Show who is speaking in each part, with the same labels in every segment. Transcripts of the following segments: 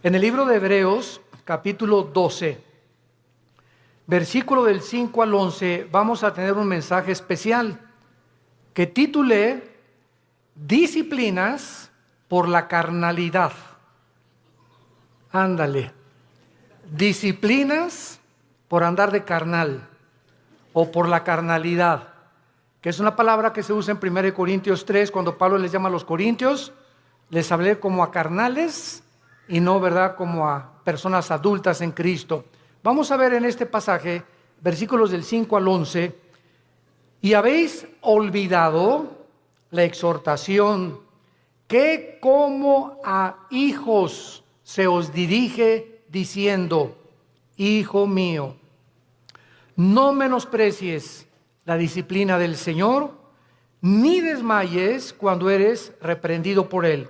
Speaker 1: En el libro de Hebreos, capítulo 12, versículo del 5 al 11, vamos a tener un mensaje especial que titulé Disciplinas por la carnalidad. Ándale. Disciplinas por andar de carnal o por la carnalidad, que es una palabra que se usa en 1 Corintios 3, cuando Pablo les llama a los corintios, les hablé como a carnales y no, ¿verdad?, como a personas adultas en Cristo. Vamos a ver en este pasaje, versículos del 5 al 11, y habéis olvidado la exhortación que como a hijos se os dirige diciendo, Hijo mío, no menosprecies la disciplina del Señor, ni desmayes cuando eres reprendido por Él,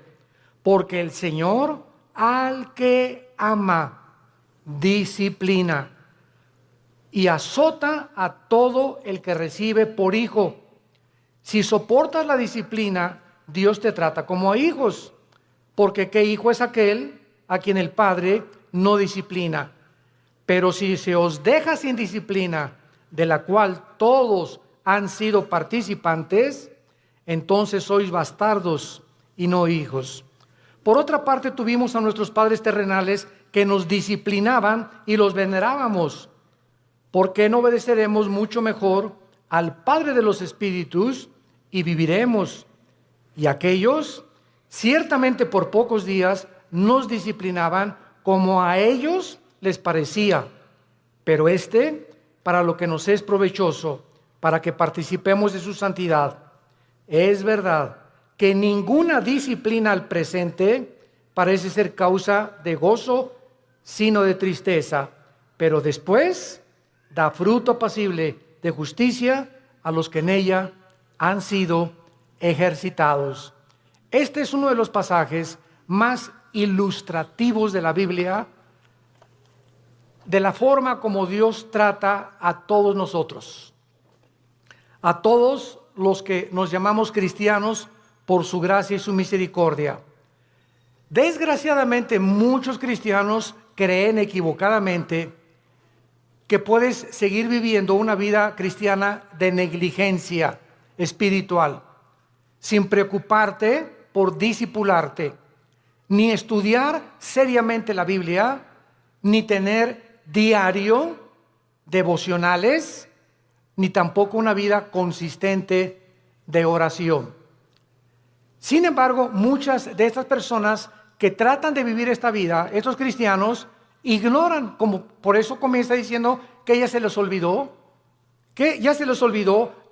Speaker 1: porque el Señor al que ama disciplina y azota a todo el que recibe por hijo. Si soportas la disciplina, Dios te trata como a hijos, porque ¿qué hijo es aquel a quien el Padre no disciplina? Pero si se os deja sin disciplina, de la cual todos han sido participantes, entonces sois bastardos y no hijos. Por otra parte, tuvimos a nuestros padres terrenales que nos disciplinaban y los venerábamos. ¿Por qué no obedeceremos mucho mejor al Padre de los Espíritus y viviremos? Y aquellos, ciertamente por pocos días, nos disciplinaban como a ellos les parecía, pero para lo que nos es provechoso, para que participemos de su santidad. Es verdad que ninguna disciplina al presente parece ser causa de gozo, sino de tristeza, pero después da fruto apacible de justicia a los que en ella han sido ejercitados. Este es uno de los pasajes más ilustrativos de la Biblia, de la forma como Dios trata a todos nosotros, a todos los que nos llamamos cristianos por su gracia y su misericordia. Desgraciadamente, muchos cristianos creen equivocadamente que puedes seguir viviendo una vida cristiana de negligencia espiritual, sin preocuparte por discipularte, ni estudiar seriamente la Biblia, ni tener diario devocionales, ni tampoco una vida consistente de oración. Sin embargo, muchas de estas personas que tratan de vivir esta vida, estos cristianos, ignoran, como por eso comienza diciendo que ya se les olvidó,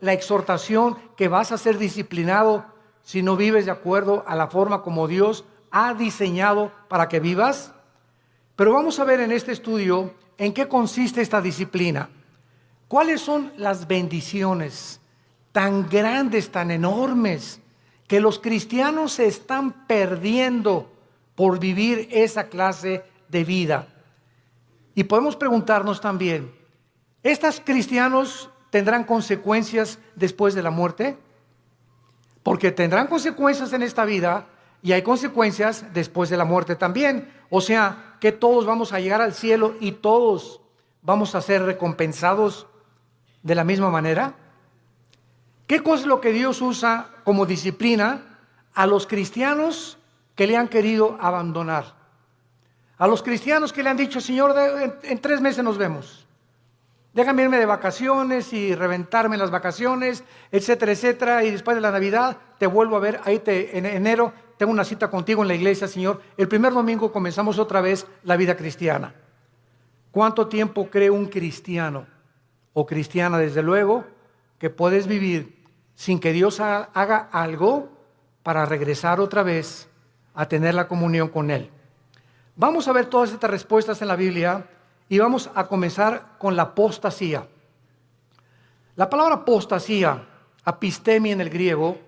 Speaker 1: la exhortación que vas a ser disciplinado si no vives de acuerdo a la forma como Dios ha diseñado para que vivas. Pero vamos a ver en este estudio en qué consiste esta disciplina. ¿Cuáles son las bendiciones tan grandes, tan enormes, que los cristianos se están perdiendo por vivir esa clase de vida? Y podemos preguntarnos también, ¿estos cristianos tendrán consecuencias después de la muerte? Porque tendrán consecuencias en esta vida y hay consecuencias después de la muerte también. O sea, que todos vamos a llegar al cielo y todos vamos a ser recompensados de la misma manera. ¿Qué cosa es lo que Dios usa como disciplina a los cristianos que le han querido abandonar? A los cristianos que le han dicho, Señor, en 3 meses nos vemos. Déjame irme de vacaciones y reventarme las vacaciones, etcétera, etcétera. Y después de la Navidad te vuelvo a ver. En enero tengo una cita contigo en la iglesia, Señor. El primer domingo comenzamos otra vez la vida cristiana. ¿Cuánto tiempo cree un cristiano o cristiana, desde luego, que puedes vivir sin que Dios haga algo para regresar otra vez a tener la comunión con Él? Vamos a ver todas estas respuestas en la Biblia y vamos a comenzar con la apostasía. La palabra apostasía, apistemi en el griego,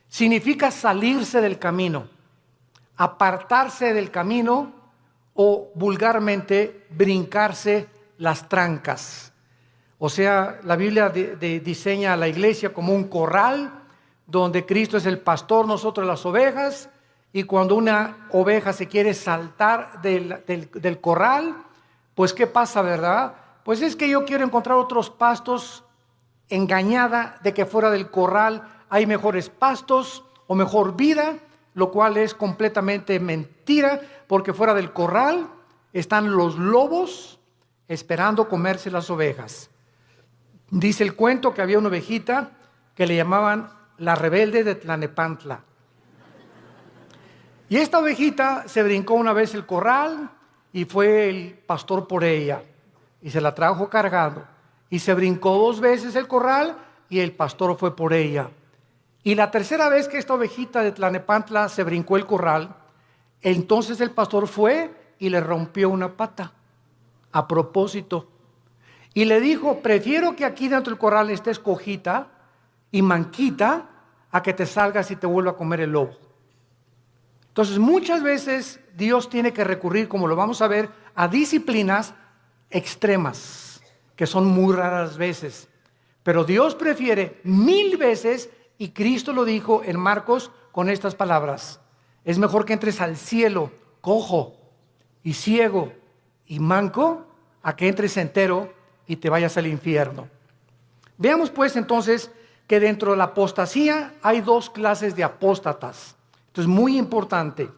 Speaker 1: significa salirse del camino, apartarse del camino o vulgarmente brincarse las trancas. O sea, la Biblia diseña a la iglesia como un corral donde Cristo es el pastor, nosotros las ovejas, Y cuando una oveja se quiere saltar del corral, pues ¿qué pasa, verdad? Pues es que yo quiero encontrar otros pastos, engañada de que fuera del corral hay mejores pastos o mejor vida, lo cual es completamente mentira, porque fuera del corral están los lobos esperando comerse las ovejas. Dice el cuento que había una ovejita que le llamaban la rebelde de Tlanepantla. Y esta ovejita se brincó una vez el corral y fue el pastor por ella y se la trajo cargando. Y se brincó 2 veces el corral y el pastor fue por ella. Y la tercera vez que esta ovejita de Tlanepantla se brincó el corral, entonces el pastor fue y le rompió una pata a propósito. Y le dijo: prefiero que aquí dentro del corral estés cojita y manquita a que te salgas y te vuelva a comer el lobo. Entonces muchas veces Dios tiene que recurrir, como lo vamos a ver, a disciplinas extremas, que son muy raras veces. Pero Dios prefiere 1000 veces, y Cristo lo dijo en Marcos con estas palabras: es mejor que entres al cielo cojo y ciego y manco, a que entres entero y te vayas al infierno. Veamos pues entonces que dentro de la apostasía hay 2 clases de apóstatas. Esto es muy importante.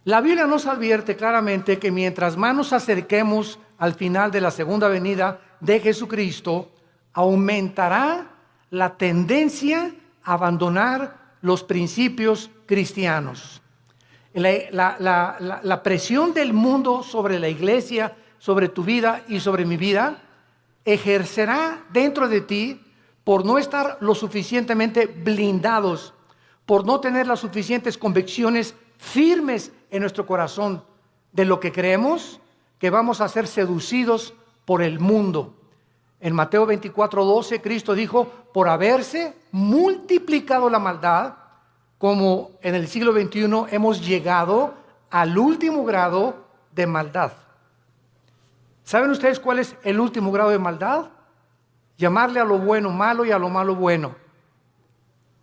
Speaker 1: La Biblia nos advierte claramente que mientras más nos acerquemos al final de la segunda venida de Jesucristo, aumentará la tendencia a abandonar los principios cristianos. La presión del mundo sobre la iglesia, sobre tu vida y sobre mi vida, ejercerá dentro de ti por no estar lo suficientemente blindados, por no tener las suficientes convicciones firmes en nuestro corazón de lo que creemos, que vamos a ser seducidos por el mundo. En Mateo 24:12, Cristo dijo: por haberse multiplicado la maldad, como en el siglo XXI hemos llegado al último grado de maldad. ¿Saben ustedes cuál es el último grado de maldad? Llamarle a lo bueno malo y a lo malo bueno.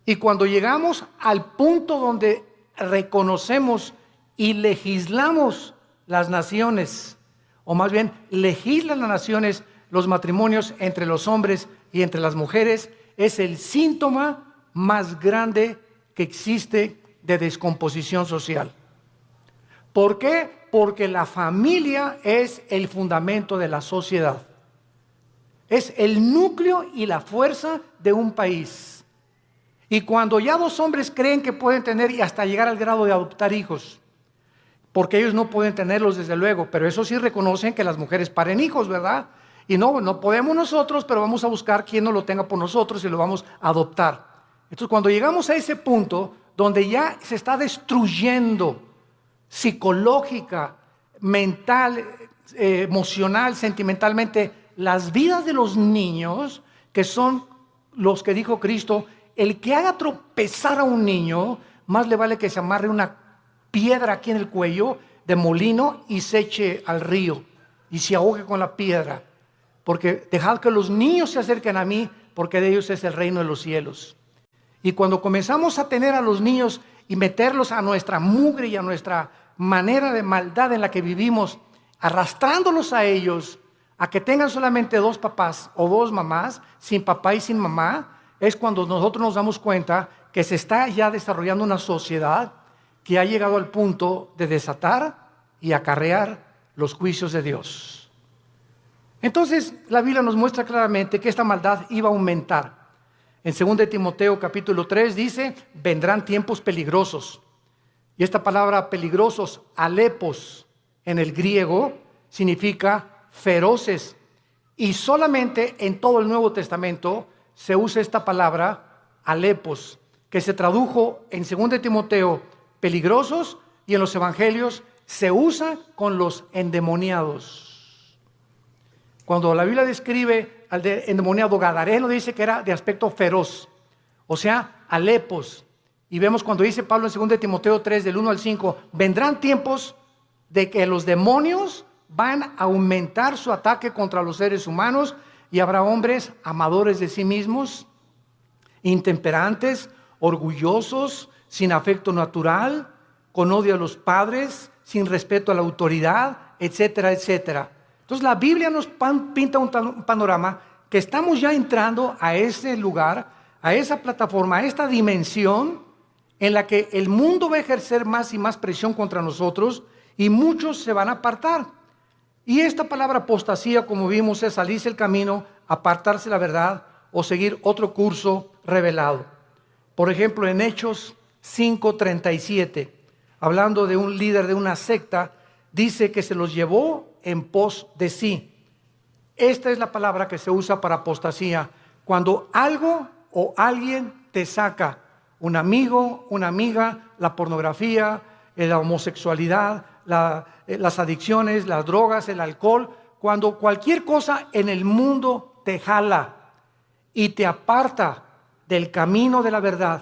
Speaker 1: Y cuando llegamos al punto donde reconocemos y legislamos las naciones, o más bien legislan las naciones los matrimonios entre los hombres y entre las mujeres, es el síntoma más grande que existe de descomposición social. ¿Por qué? Porque la familia es el fundamento de la sociedad. Es el núcleo y la fuerza de un país. Y cuando ya 2 hombres creen que pueden tener y hasta llegar al grado de adoptar hijos, porque ellos no pueden tenerlos desde luego, pero eso sí reconocen que las mujeres paren hijos, ¿verdad? Y no podemos nosotros, pero vamos a buscar quien nos lo tenga por nosotros y lo vamos a adoptar. Entonces cuando llegamos a ese punto donde ya se está destruyendo psicológica, mental, emocional, sentimentalmente las vidas de los niños, que son los que dijo Cristo: el que haga tropezar a un niño, más le vale que se amarre una piedra aquí en el cuello de molino y se eche al río y se ahogue con la piedra, porque dejad que los niños se acerquen a mí, porque de ellos es el reino de los cielos. Y cuando comenzamos a tener a los niños y meterlos a nuestra mugre y a nuestra manera de maldad en la que vivimos, arrastrándolos a ellos a que tengan solamente 2 papás o 2 mamás, sin papá y sin mamá, es cuando nosotros nos damos cuenta que se está ya desarrollando una sociedad que ha llegado al punto de desatar y acarrear los juicios de Dios. Entonces la Biblia nos muestra claramente que esta maldad iba a aumentar. En 2 Timoteo capítulo 3 dice: vendrán tiempos peligrosos. Y esta palabra peligrosos, alepos, en el griego significa feroces. Y solamente en todo el Nuevo Testamento se usa esta palabra alepos, que se tradujo en 2 Timoteo peligrosos, y en los evangelios se usa con los endemoniados. Cuando la Biblia describe al endemoniado gadareno, dice que era de aspecto feroz, o sea, alepos. Y vemos cuando dice Pablo en 2 Timoteo 3, del 1 al 5, vendrán tiempos de que los demonios van a aumentar su ataque contra los seres humanos, y habrá hombres amadores de sí mismos, intemperantes, orgullosos, sin afecto natural, con odio a los padres, sin respeto a la autoridad, etcétera, etcétera. Entonces la Biblia nos pinta un panorama que estamos ya entrando a ese lugar, a esa plataforma, a esta dimensión en la que el mundo va a ejercer más y más presión contra nosotros y muchos se van a apartar. Y esta palabra apostasía, como vimos, es salirse el camino, apartarse de la verdad o seguir otro curso revelado. Por ejemplo, en Hechos 5:37, hablando de un líder de una secta, dice que se los llevó en pos de sí. Esta es la palabra que se usa para apostasía, cuando algo o alguien te saca, un amigo, una amiga, la pornografía, la homosexualidad, las adicciones, las drogas, el alcohol, cuando cualquier cosa en el mundo te jala y te aparta del camino de la verdad,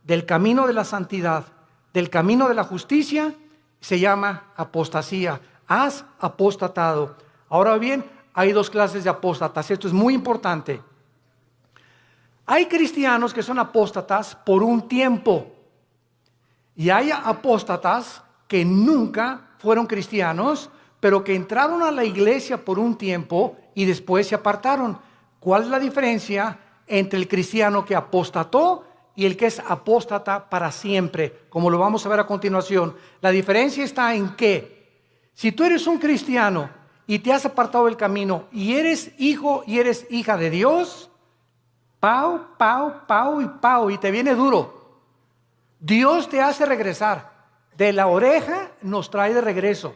Speaker 1: del camino de la santidad, del camino de la justicia, se llama apostasía. Has apostatado. Ahora bien, hay dos clases de apóstatas. Esto es muy importante. Hay cristianos que son apóstatas por un tiempo y hay apóstatas que nunca fueron cristianos, pero que entraron a la iglesia por un tiempo y después se apartaron. ¿Cuál es la diferencia entre el cristiano que apostató y el que es apóstata para siempre? Como lo vamos a ver a continuación. La diferencia está en que si tú eres un cristiano y te has apartado del camino y eres hijo y eres hija de Dios, pau, pau, pau y pau, y te viene duro. Dios te hace regresar. De la oreja nos trae de regreso.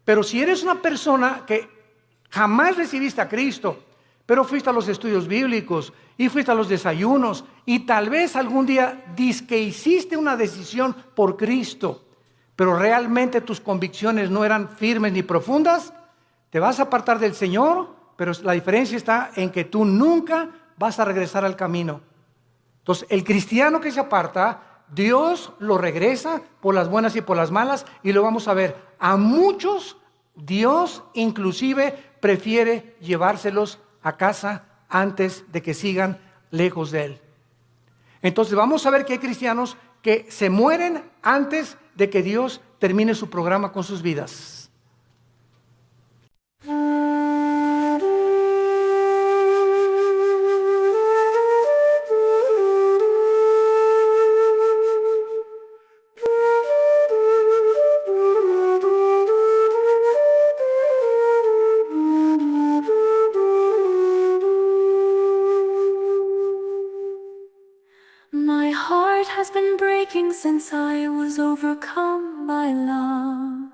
Speaker 1: Pero si eres una persona que jamás recibiste a Cristo, pero fuiste a los estudios bíblicos y fuiste a los desayunos y tal vez algún día que hiciste una decisión por Cristo, pero realmente tus convicciones no eran firmes ni profundas, te vas a apartar del Señor, pero la diferencia está en que tú nunca vas a regresar al camino. Entonces, el cristiano que se aparta, Dios lo regresa por las buenas y por las malas, y lo vamos a ver. A muchos Dios inclusive prefiere llevárselos a casa antes de que sigan lejos de Él. Entonces vamos a ver que hay cristianos que se mueren antes de que Dios termine su programa con sus vidas.
Speaker 2: My heart has been breaking since I was overcome by love.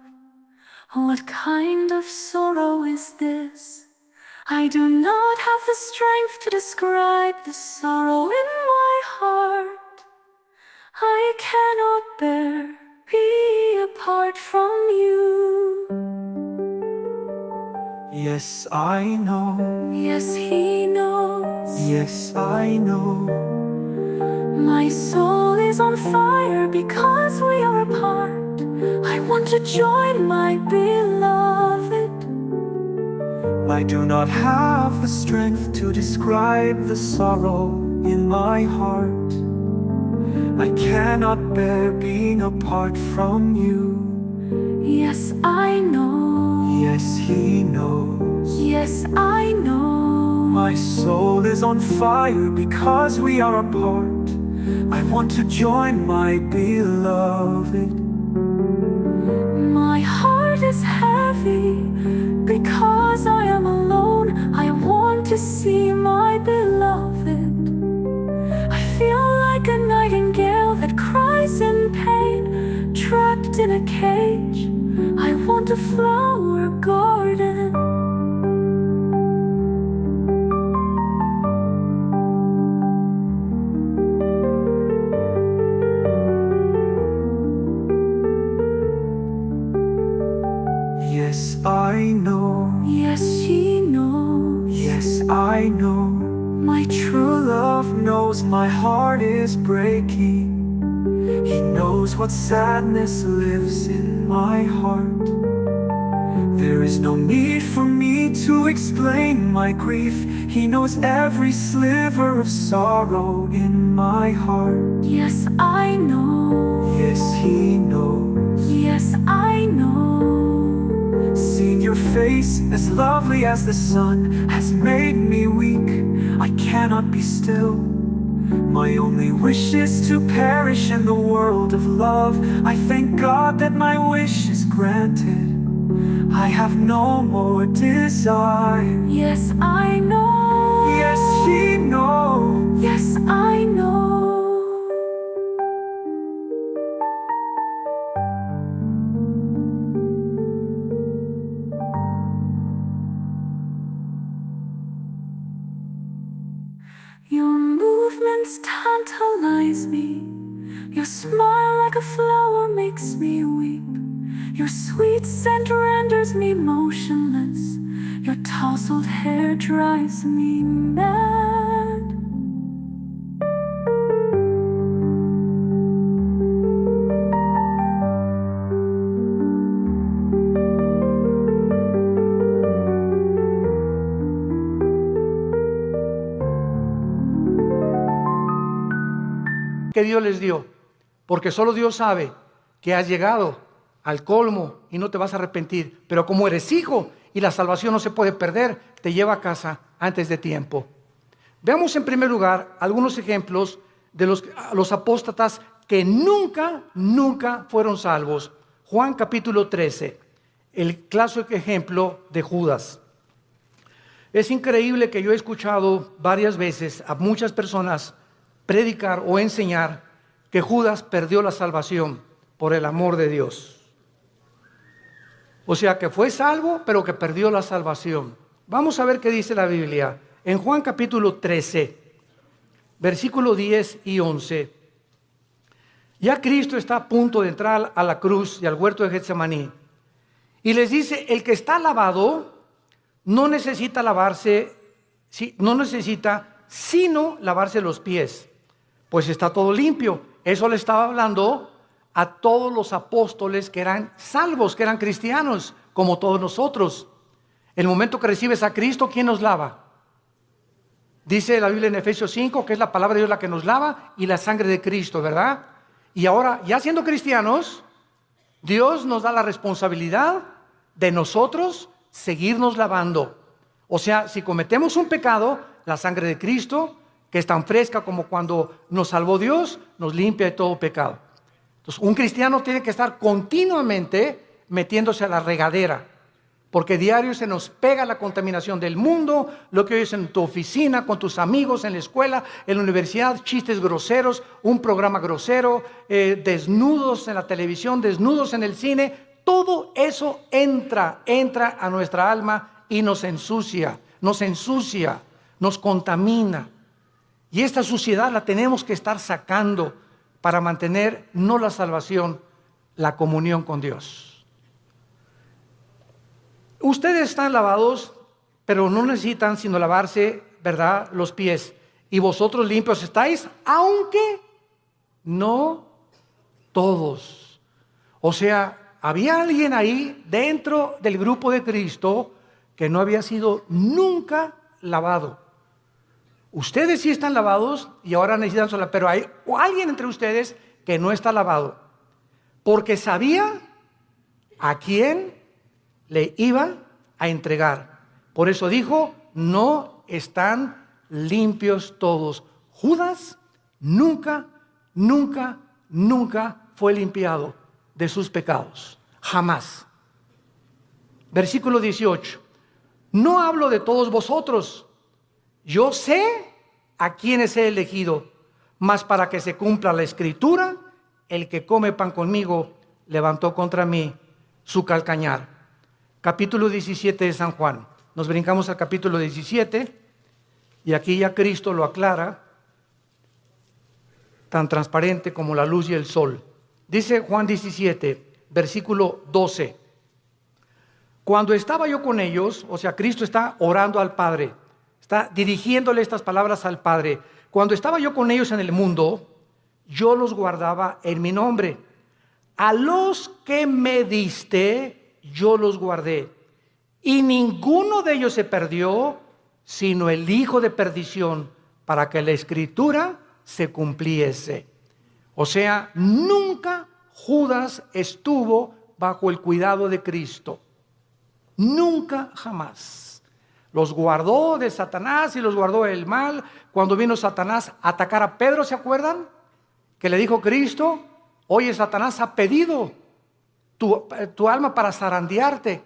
Speaker 2: What kind of sorrow is this? I do not have the strength to describe the sorrow in my heart. I cannot bear being apart from you.
Speaker 3: Yes, I know.
Speaker 2: Yes, He knows.
Speaker 3: Yes, I know.
Speaker 2: My soul is on fire because we are apart. I want to join my beloved.
Speaker 3: I do not have the strength to describe the sorrow in my heart. I cannot bear being apart from you.
Speaker 2: Yes, I know.
Speaker 3: Yes, He knows.
Speaker 2: Yes, I know.
Speaker 3: My soul is on fire because we are apart. I want to join my beloved.
Speaker 2: My heart is heavy because I am alone. I want to see my beloved. I feel like a nightingale that cries in pain, trapped in a cage. I want a flower garden.
Speaker 3: Yes, I know.
Speaker 2: Yes, she knows.
Speaker 3: Yes, I know.
Speaker 2: My
Speaker 3: True love knows my heart is breaking. He knows what sadness lives in my heart. There is no need for me to explain my grief. He knows every sliver of sorrow in my heart.
Speaker 2: Yes, I know.
Speaker 3: Yes, this He knows.
Speaker 2: Yes, I know.
Speaker 3: Seeing your face as lovely as the sun has made me weak. I cannot be still. My only wish is to perish in the world of love. I thank God that my wish is granted. I have no more desire.
Speaker 2: Yes, I know.
Speaker 3: Yes, He knows.
Speaker 2: Yes, I know. Your movements tantalize me. Your smile like a flower makes me weep. Your sweet scent renders me motionless. Your tousled hair drives me mad.
Speaker 1: Que Dios les dio, porque solo Dios sabe que has llegado al colmo y no te vas a arrepentir, pero como eres hijo y la salvación no se puede perder, te lleva a casa antes de tiempo. Veamos en primer lugar algunos ejemplos de los apóstatas que nunca fueron salvos. Juan capítulo 13, el clásico ejemplo de Judas. Es increíble que yo he escuchado varias veces a muchas personas predicar o enseñar que Judas perdió la salvación por el amor de Dios. O sea que fue salvo, pero que perdió la salvación. Vamos a ver qué dice la Biblia. En Juan capítulo 13, versículo 10 y 11. Ya Cristo está a punto de entrar a la cruz y al huerto de Getsemaní. Y les dice, el que está lavado no necesita lavarse, no necesita sino lavarse los pies, pues está todo limpio. Eso le estaba hablando a todos los apóstoles que eran salvos, que eran cristianos, como todos nosotros. El momento que recibes a Cristo, ¿quién nos lava? Dice la Biblia en Efesios 5 que es la palabra de Dios la que nos lava y la sangre de Cristo, ¿verdad? Y ahora, ya siendo cristianos, Dios nos da la responsabilidad de nosotros seguirnos lavando. O sea, si cometemos un pecado, la sangre de Cristo, que es tan fresca como cuando nos salvó Dios, nos limpia de todo pecado. Entonces, un cristiano tiene que estar continuamente metiéndose a la regadera, porque diario se nos pega la contaminación del mundo, lo que oyes en tu oficina, con tus amigos, en la escuela, en la universidad, chistes groseros, un programa grosero, desnudos en la televisión, desnudos en el cine. Todo eso entra a nuestra alma y nos ensucia, nos contamina. Y esta suciedad la tenemos que estar sacando para mantener no la salvación, la comunión con Dios. Ustedes están lavados, pero no necesitan sino lavarse, ¿verdad?, los pies. Y vosotros limpios estáis, aunque no todos. O sea, había alguien ahí dentro del grupo de Cristo que no había sido nunca lavado. Ustedes sí están lavados y ahora necesitan sola, pero hay alguien entre ustedes que no está lavado, porque sabía a quién le iba a entregar. Por eso dijo, no están limpios todos. Judas nunca fue limpiado de sus pecados, jamás. Versículo 18. No hablo de todos vosotros. Yo sé a quienes he elegido, mas para que se cumpla la escritura, el que come pan conmigo levantó contra mí su calcañar. Capítulo 17 de San Juan. Nos brincamos al capítulo 17 y aquí ya Cristo lo aclara, tan transparente como la luz y el sol. Dice Juan 17, versículo 12. Cuando estaba yo con ellos, o sea, Cristo está orando al Padre, está dirigiéndole estas palabras al Padre. Cuando estaba yo con ellos en el mundo, yo los guardaba en mi nombre. A los que me diste, yo los guardé. Y ninguno de ellos se perdió, sino el hijo de perdición, para que la escritura se cumpliese. O sea, nunca Judas estuvo bajo el cuidado de Cristo. Nunca, jamás. Los guardó de Satanás y los guardó del mal. Cuando vino Satanás a atacar a Pedro, ¿se acuerdan? Que le dijo Cristo: oye, Satanás ha pedido tu alma para zarandearte.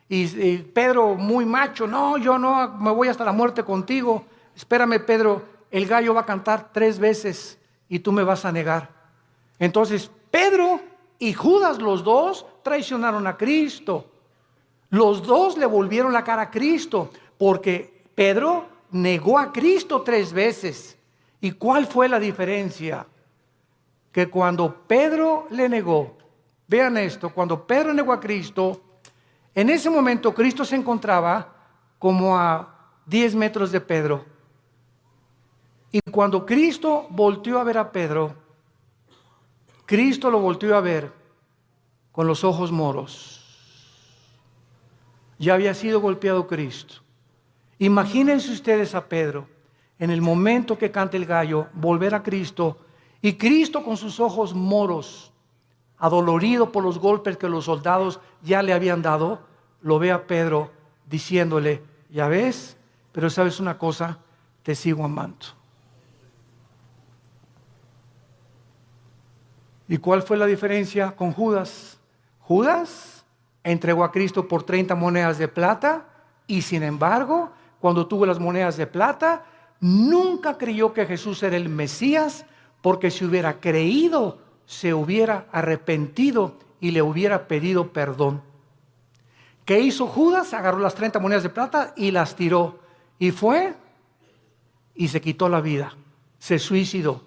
Speaker 1: Y Pedro, muy macho: no, yo no me voy hasta la muerte contigo. Espérame, Pedro, el gallo va a cantar 3 veces y tú me vas a negar. Entonces Pedro y Judas, los dos, traicionaron a Cristo. Los dos le volvieron la cara a Cristo, porque Pedro negó a Cristo 3 veces. ¿Y cuál fue la diferencia? Que cuando Pedro le negó, vean esto, cuando Pedro negó a Cristo, en ese momento Cristo se encontraba como a 10 metros de Pedro. Y cuando Cristo volteó a ver a Pedro, Cristo lo volteó a ver con los ojos moros. Ya había sido golpeado Cristo. Imagínense ustedes a Pedro, en el momento que canta el gallo, volver a Cristo, y Cristo con sus ojos moros, adolorido por los golpes que los soldados ya le habían dado, lo ve a Pedro diciéndole: ya ves, pero sabes una cosa, te sigo amando. ¿Y cuál fue la diferencia con Judas? Judas entregó a Cristo por 30 monedas de plata, y sin embargo, cuando tuvo las monedas de plata, nunca creyó que Jesús era el Mesías, porque si hubiera creído, se hubiera arrepentido y le hubiera pedido perdón. ¿Qué hizo Judas? Agarró las 30 monedas de plata y las tiró. Y fue y se quitó la vida. Se suicidó.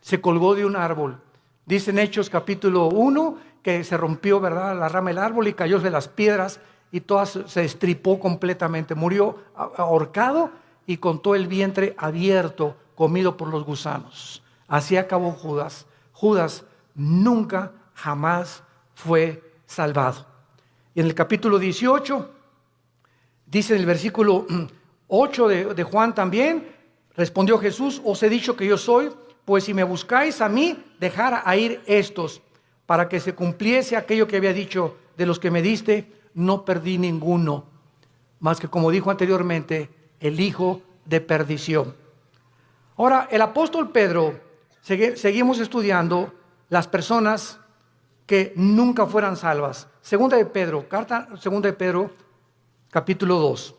Speaker 1: Se colgó de un árbol. Dice en Hechos capítulo 1 que se rompió, ¿verdad?, la rama del árbol y cayó de las piedras y todas se estripó completamente. Murió ahorcado y con todo el vientre abierto, comido por los gusanos. Así acabó Judas. Judas nunca, jamás fue salvado. Y en el capítulo 18, dice en el versículo 8 de Juan también: respondió Jesús: os he dicho que yo soy, pues si me buscáis a mí, dejad a ir estos, para que se cumpliese aquello que había dicho: de los que me diste, no perdí ninguno, más que, como dijo anteriormente, el hijo de perdición. Ahora, el apóstol Pedro, seguimos estudiando las personas que nunca fueran salvas. Carta segunda de Pedro, capítulo 2.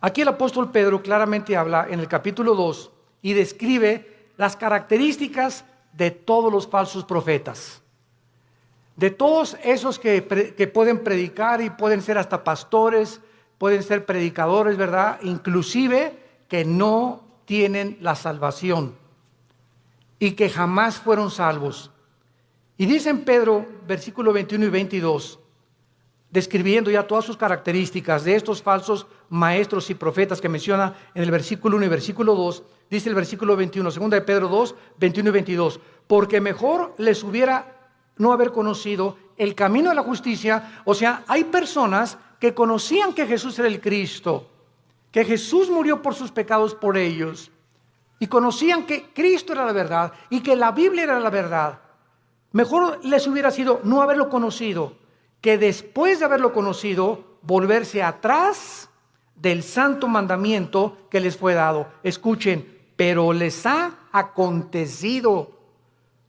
Speaker 1: Aquí el apóstol Pedro claramente habla en el capítulo 2 y describe las características de todos los falsos profetas. De todos esos que pueden predicar y pueden ser hasta pastores, pueden ser predicadores, ¿verdad? Inclusive que no tienen la salvación y que jamás fueron salvos. Y dice en Pedro, versículo 21 y 22, describiendo ya todas sus características de estos falsos maestros y profetas que menciona en el versículo 1 y versículo 2, dice el versículo 21, segunda de Pedro 2, 21 y 22, porque mejor les hubiera no haber conocido el camino de la justicia. O sea, hay personas que conocían que Jesús era el Cristo, que Jesús murió por sus pecados por ellos, y conocían que Cristo era la verdad y que la Biblia era la verdad. Mejor les hubiera sido no haberlo conocido, que después de haberlo conocido, volverse atrás del santo mandamiento que les fue dado. Escuchen: pero les ha acontecido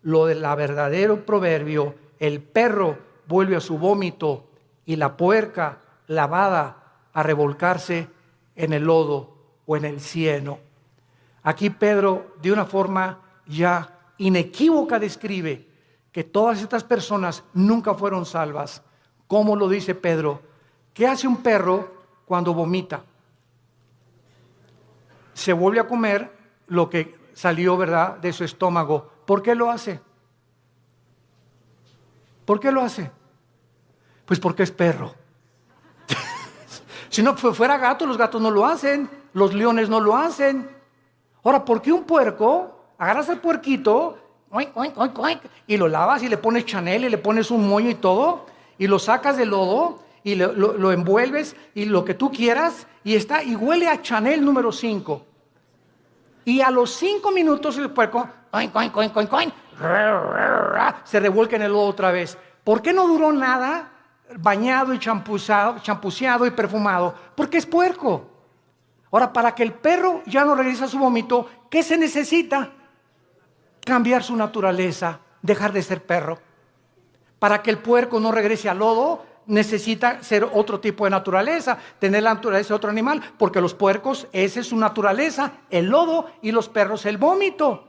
Speaker 1: lo del verdadero proverbio: el perro vuelve a su vómito y la puerca lavada a revolcarse en el lodo o en el cieno. Aquí Pedro, de una forma ya inequívoca, describe que todas estas personas nunca fueron salvas. ¿Cómo lo dice Pedro? ¿Qué hace un perro cuando vomita? Se vuelve a comer lo que salió, ¿verdad?, de su estómago. ¿Por qué lo hace? ¿Por qué lo hace? Pues porque es perro. Si no fuera gato, los gatos no lo hacen, los leones no lo hacen. Ahora, ¿por qué un puerco? Agarras al puerquito, oink, oink, oink, oink, y lo lavas y le pones Chanel y le pones un moño y todo, y lo sacas del lodo y lo envuelves y lo que tú quieras, y huele a Chanel número 5. Y a los 5 minutos el puerco, oink, oink, oink, oink, oink, se revuelca en el lodo otra vez. ¿Por qué no duró nada bañado y champuceado y perfumado? Porque es puerco. Ahora, para que el perro ya no regrese a su vómito, ¿qué se necesita? Cambiar su naturaleza, dejar de ser perro. Para que el puerco no regrese al lodo, necesita ser otro tipo de naturaleza, tener la naturaleza de otro animal, porque los puercos, esa es su naturaleza, el lodo, y los perros el vómito.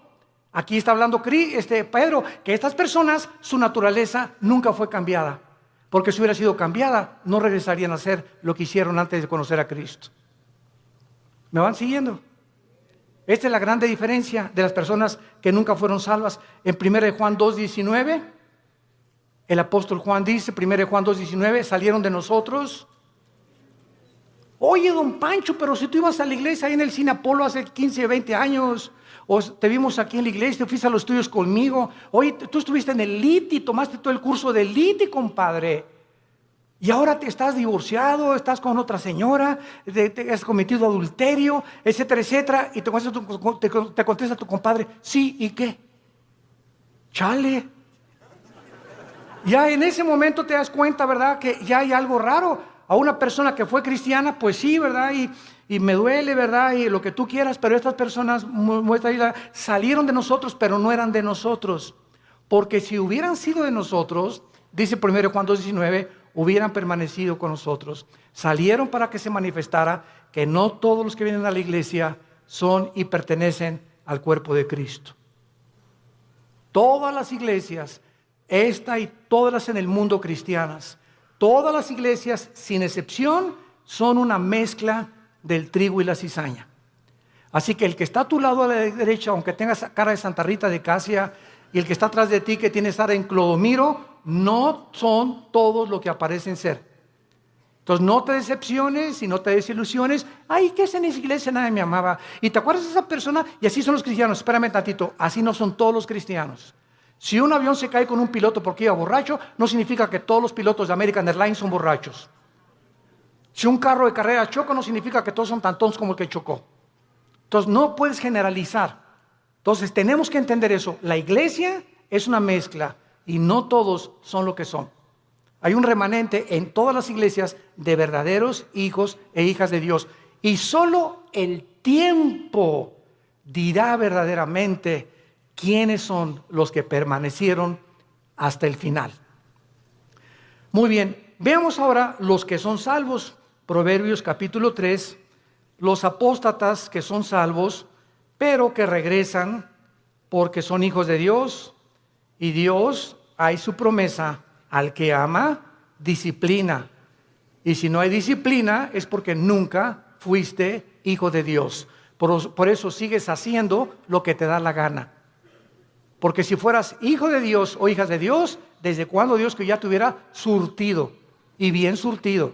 Speaker 1: Aquí está hablando Pedro, que estas personas, su naturaleza nunca fue cambiada, porque si hubiera sido cambiada, no regresarían a hacer lo que hicieron antes de conocer a Cristo. ¿Me van siguiendo? Esta es la grande diferencia de las personas que nunca fueron salvas. En 1 Juan 2:19, el apóstol Juan dice, 1 Juan 2:19, salieron de nosotros. Oye, don Pancho, pero si tú ibas a la iglesia ahí en el Cine Apolo hace 15, 20 años, o te vimos aquí en la iglesia, te fuiste a los estudios conmigo, oye, tú estuviste en el LITI, tomaste todo el curso del LITI, compadre, y ahora te estás divorciado, estás con otra señora, te has cometido adulterio, etcétera, etcétera, y te contesta tu compadre, sí, ¿y qué? Chale. Ya en ese momento te das cuenta, ¿verdad?, que ya hay algo raro. A una persona que fue cristiana, pues sí, ¿verdad?, y me duele, ¿verdad?, y lo que tú quieras, pero estas personas salieron de nosotros, pero no eran de nosotros. Porque si hubieran sido de nosotros, dice 1 Juan 2:19, hubieran permanecido con nosotros. Salieron para que se manifestara que no todos los que vienen a la iglesia son y pertenecen al cuerpo de Cristo. Todas las iglesias, esta y todas las en el mundo cristianas, todas las iglesias, sin excepción, son una mezcla del trigo y la cizaña. Así que el que está a tu lado a la derecha, aunque tengas cara de Santa Rita de Casia, y el que está atrás de ti, que tiene cara en Clodomiro, no son todos lo que aparecen ser. Entonces no te decepciones y no te desilusiones. Ay, ¿qué es en esa iglesia? Nadie me amaba. ¿Y te acuerdas de esa persona? Y así son los cristianos. Espérame tantito, así no son todos los cristianos. Si un avión se cae con un piloto porque iba borracho, no significa que todos los pilotos de American Airlines son borrachos. Si un carro de carrera choca, no significa que todos son tan tontos como el que chocó. Entonces no puedes generalizar. Entonces tenemos que entender eso. La iglesia es una mezcla y no todos son lo que son. Hay un remanente en todas las iglesias de verdaderos hijos e hijas de Dios. Y solo el tiempo dirá verdaderamente quiénes son los que permanecieron hasta el final. Muy bien, veamos ahora los que son salvos. Proverbios capítulo 3, los apóstatas que son salvos, pero que regresan porque son hijos de Dios, y Dios, hay su promesa, al que ama, disciplina. Y si no hay disciplina es porque nunca fuiste hijo de Dios. Por eso sigues haciendo lo que te da la gana. Porque si fueras hijo de Dios o hijas de Dios, ¿desde cuándo Dios que ya te hubiera surtido? Y bien surtido.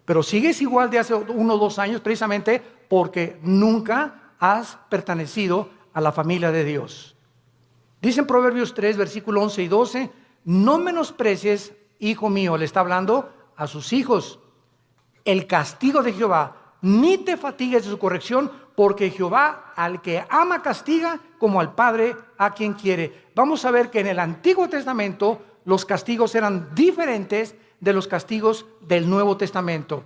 Speaker 1: Pero sigues igual de hace 1 o 2 años precisamente porque nunca has pertenecido a la familia de Dios. Dice en Proverbios 3, versículo 11 y 12, no menosprecies, hijo mío, le está hablando a sus hijos, el castigo de Jehová, ni te fatigues de su corrección, porque Jehová al que ama castiga como al padre a quien quiere. Vamos a ver que en el Antiguo Testamento los castigos eran diferentes de los castigos del Nuevo Testamento.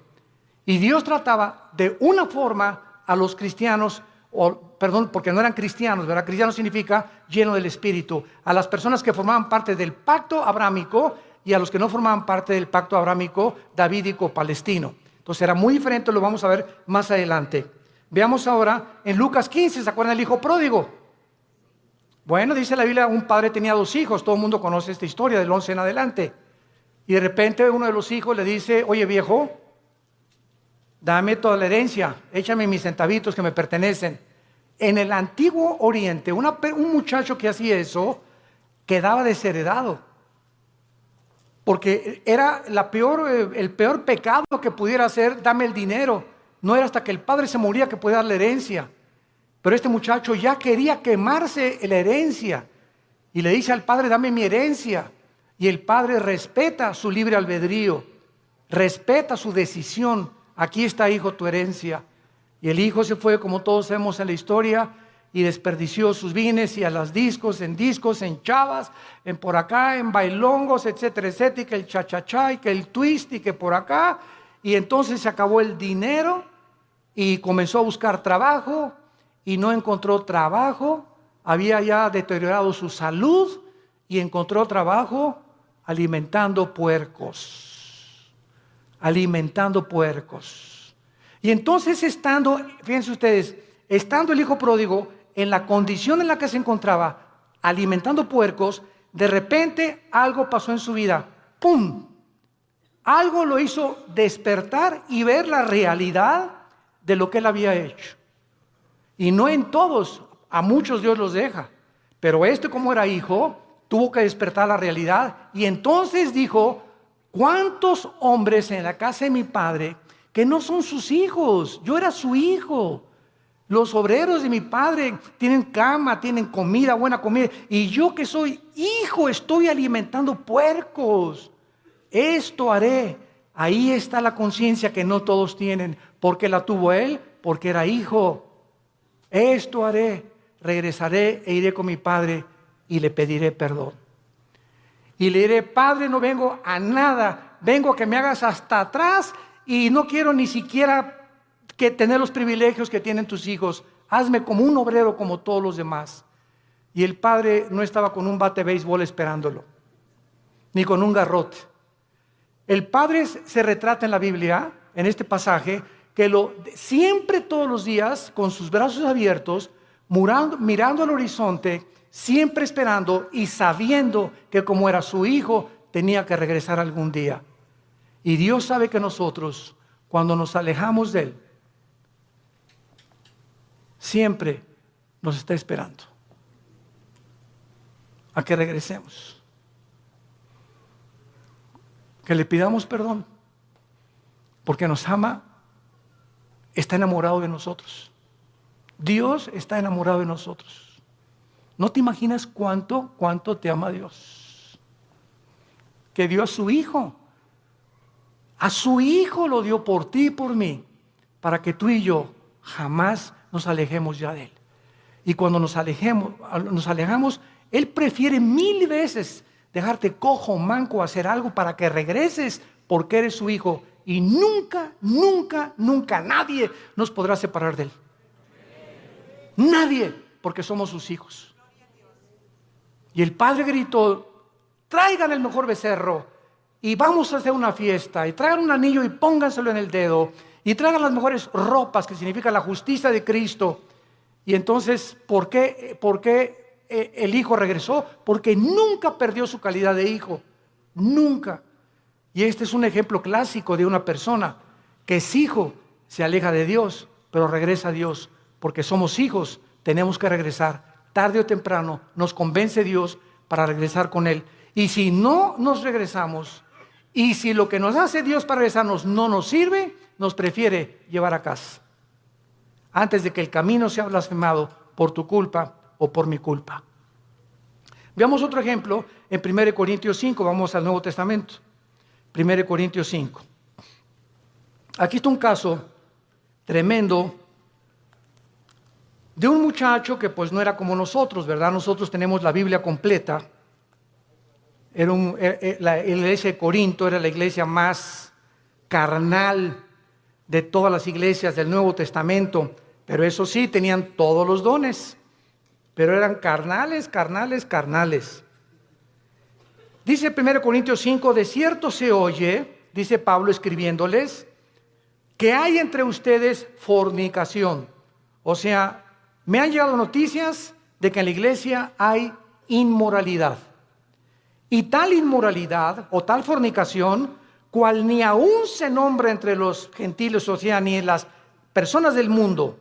Speaker 1: Y Dios trataba de una forma a los cristianos, porque no eran cristianos, ¿verdad? Cristiano significa lleno del Espíritu. A las personas que formaban parte del pacto abrámico y a los que no formaban parte del pacto abrámico davídico palestino. Entonces era muy diferente, lo vamos a ver más adelante. Veamos ahora en Lucas 15, ¿se acuerdan del hijo pródigo? Bueno, dice la Biblia, un padre tenía 2 hijos, todo el mundo conoce esta historia del 11 en adelante. Y de repente uno de los hijos le dice, oye viejo, dame toda la herencia, échame mis centavitos que me pertenecen. En el antiguo Oriente, un muchacho que hacía eso quedaba desheredado. Porque era el peor pecado que pudiera hacer, dame el dinero. No era hasta que el padre se moría que podía dar la herencia. Pero este muchacho ya quería quemarse la herencia. Y le dice al padre, dame mi herencia. Y el padre respeta su libre albedrío, respeta su decisión. Aquí está, hijo, tu herencia. Y el hijo se fue, como todos sabemos en la historia, y desperdició sus bienes y a los discos, en chavas, en por acá, en bailongos, etcétera, etcétera, y que el cha-cha-cha, y que el twist, y que por acá. Y entonces se acabó el dinero y comenzó a buscar trabajo y no encontró trabajo. Había ya deteriorado su salud y encontró trabajo alimentando puercos. Alimentando puercos. Y entonces fíjense ustedes, estando el hijo pródigo en la condición en la que se encontraba, alimentando puercos, de repente algo pasó en su vida. ¡Pum! Algo lo hizo despertar y ver la realidad de lo que él había hecho. Y no en todos, a muchos Dios los deja. Pero como era hijo, tuvo que despertar la realidad. Y entonces dijo, ¿cuántos hombres en la casa de mi padre que no son sus hijos? Yo era su hijo. Los obreros de mi padre tienen cama, tienen comida, buena comida. Y yo que soy hijo estoy alimentando puercos. Esto haré. Ahí está la conciencia que no todos tienen. ¿Por qué la tuvo él? Porque era hijo. Esto haré. Regresaré e iré con mi padre y le pediré perdón. Y le diré, Padre, no vengo a nada. Vengo a que me hagas hasta atrás y no quiero ni siquiera que tener los privilegios que tienen tus hijos. Hazme como un obrero como todos los demás. Y el padre no estaba con un bate de béisbol esperándolo, ni con un garrote. El padre se retrata en la Biblia, en este pasaje, que siempre todos los días, con sus brazos abiertos, mirando al horizonte, siempre esperando y sabiendo que como era su hijo, tenía que regresar algún día. Y Dios sabe que nosotros, cuando nos alejamos de Él, siempre nos está esperando a que regresemos, que le pidamos perdón, porque nos ama, está enamorado de nosotros. Dios está enamorado de nosotros. No te imaginas cuánto te ama Dios, que dio a su hijo. A su hijo lo dio por ti y por mí, para que tú y yo jamás nos alejemos ya de Él. Y cuando nos alejamos, Él prefiere 1000 veces dejarte cojo, manco, hacer algo para que regreses, porque eres su hijo. Y nunca, nunca, nunca nadie nos podrá separar de Él. Nadie, porque somos sus hijos. Y el padre gritó, traigan el mejor becerro y vamos a hacer una fiesta, y traigan un anillo y pónganselo en el dedo, y traigan las mejores ropas, que significa la justicia de Cristo. Y entonces, ¿por qué el hijo regresó? Porque nunca perdió su calidad de hijo, nunca. Y este es un ejemplo clásico de una persona que es hijo, se aleja de Dios, pero regresa a Dios, porque somos hijos, tenemos que regresar, tarde o temprano nos convence Dios para regresar con Él. Y si no nos regresamos, y si lo que nos hace Dios para regresarnos no nos sirve, nos prefiere llevar a casa, antes de que el camino sea blasfemado por tu culpa o por mi culpa. Veamos otro ejemplo en 1 Corintios 5, vamos al Nuevo Testamento. 1 Corintios 5. Aquí está un caso tremendo de un muchacho que pues no era como nosotros, ¿verdad? Nosotros tenemos la Biblia completa. La iglesia de Corinto era la iglesia más carnal de todas las iglesias del Nuevo Testamento, pero eso sí, tenían todos los dones, pero eran carnales. Dice 1 Corintios 5, de cierto se oye, dice Pablo escribiéndoles, que hay entre ustedes fornicación. O sea, me han llegado noticias de que en la iglesia hay inmoralidad. Y tal inmoralidad o tal fornicación, cual ni aún se nombra entre los gentiles, o sea, ni en las personas del mundo,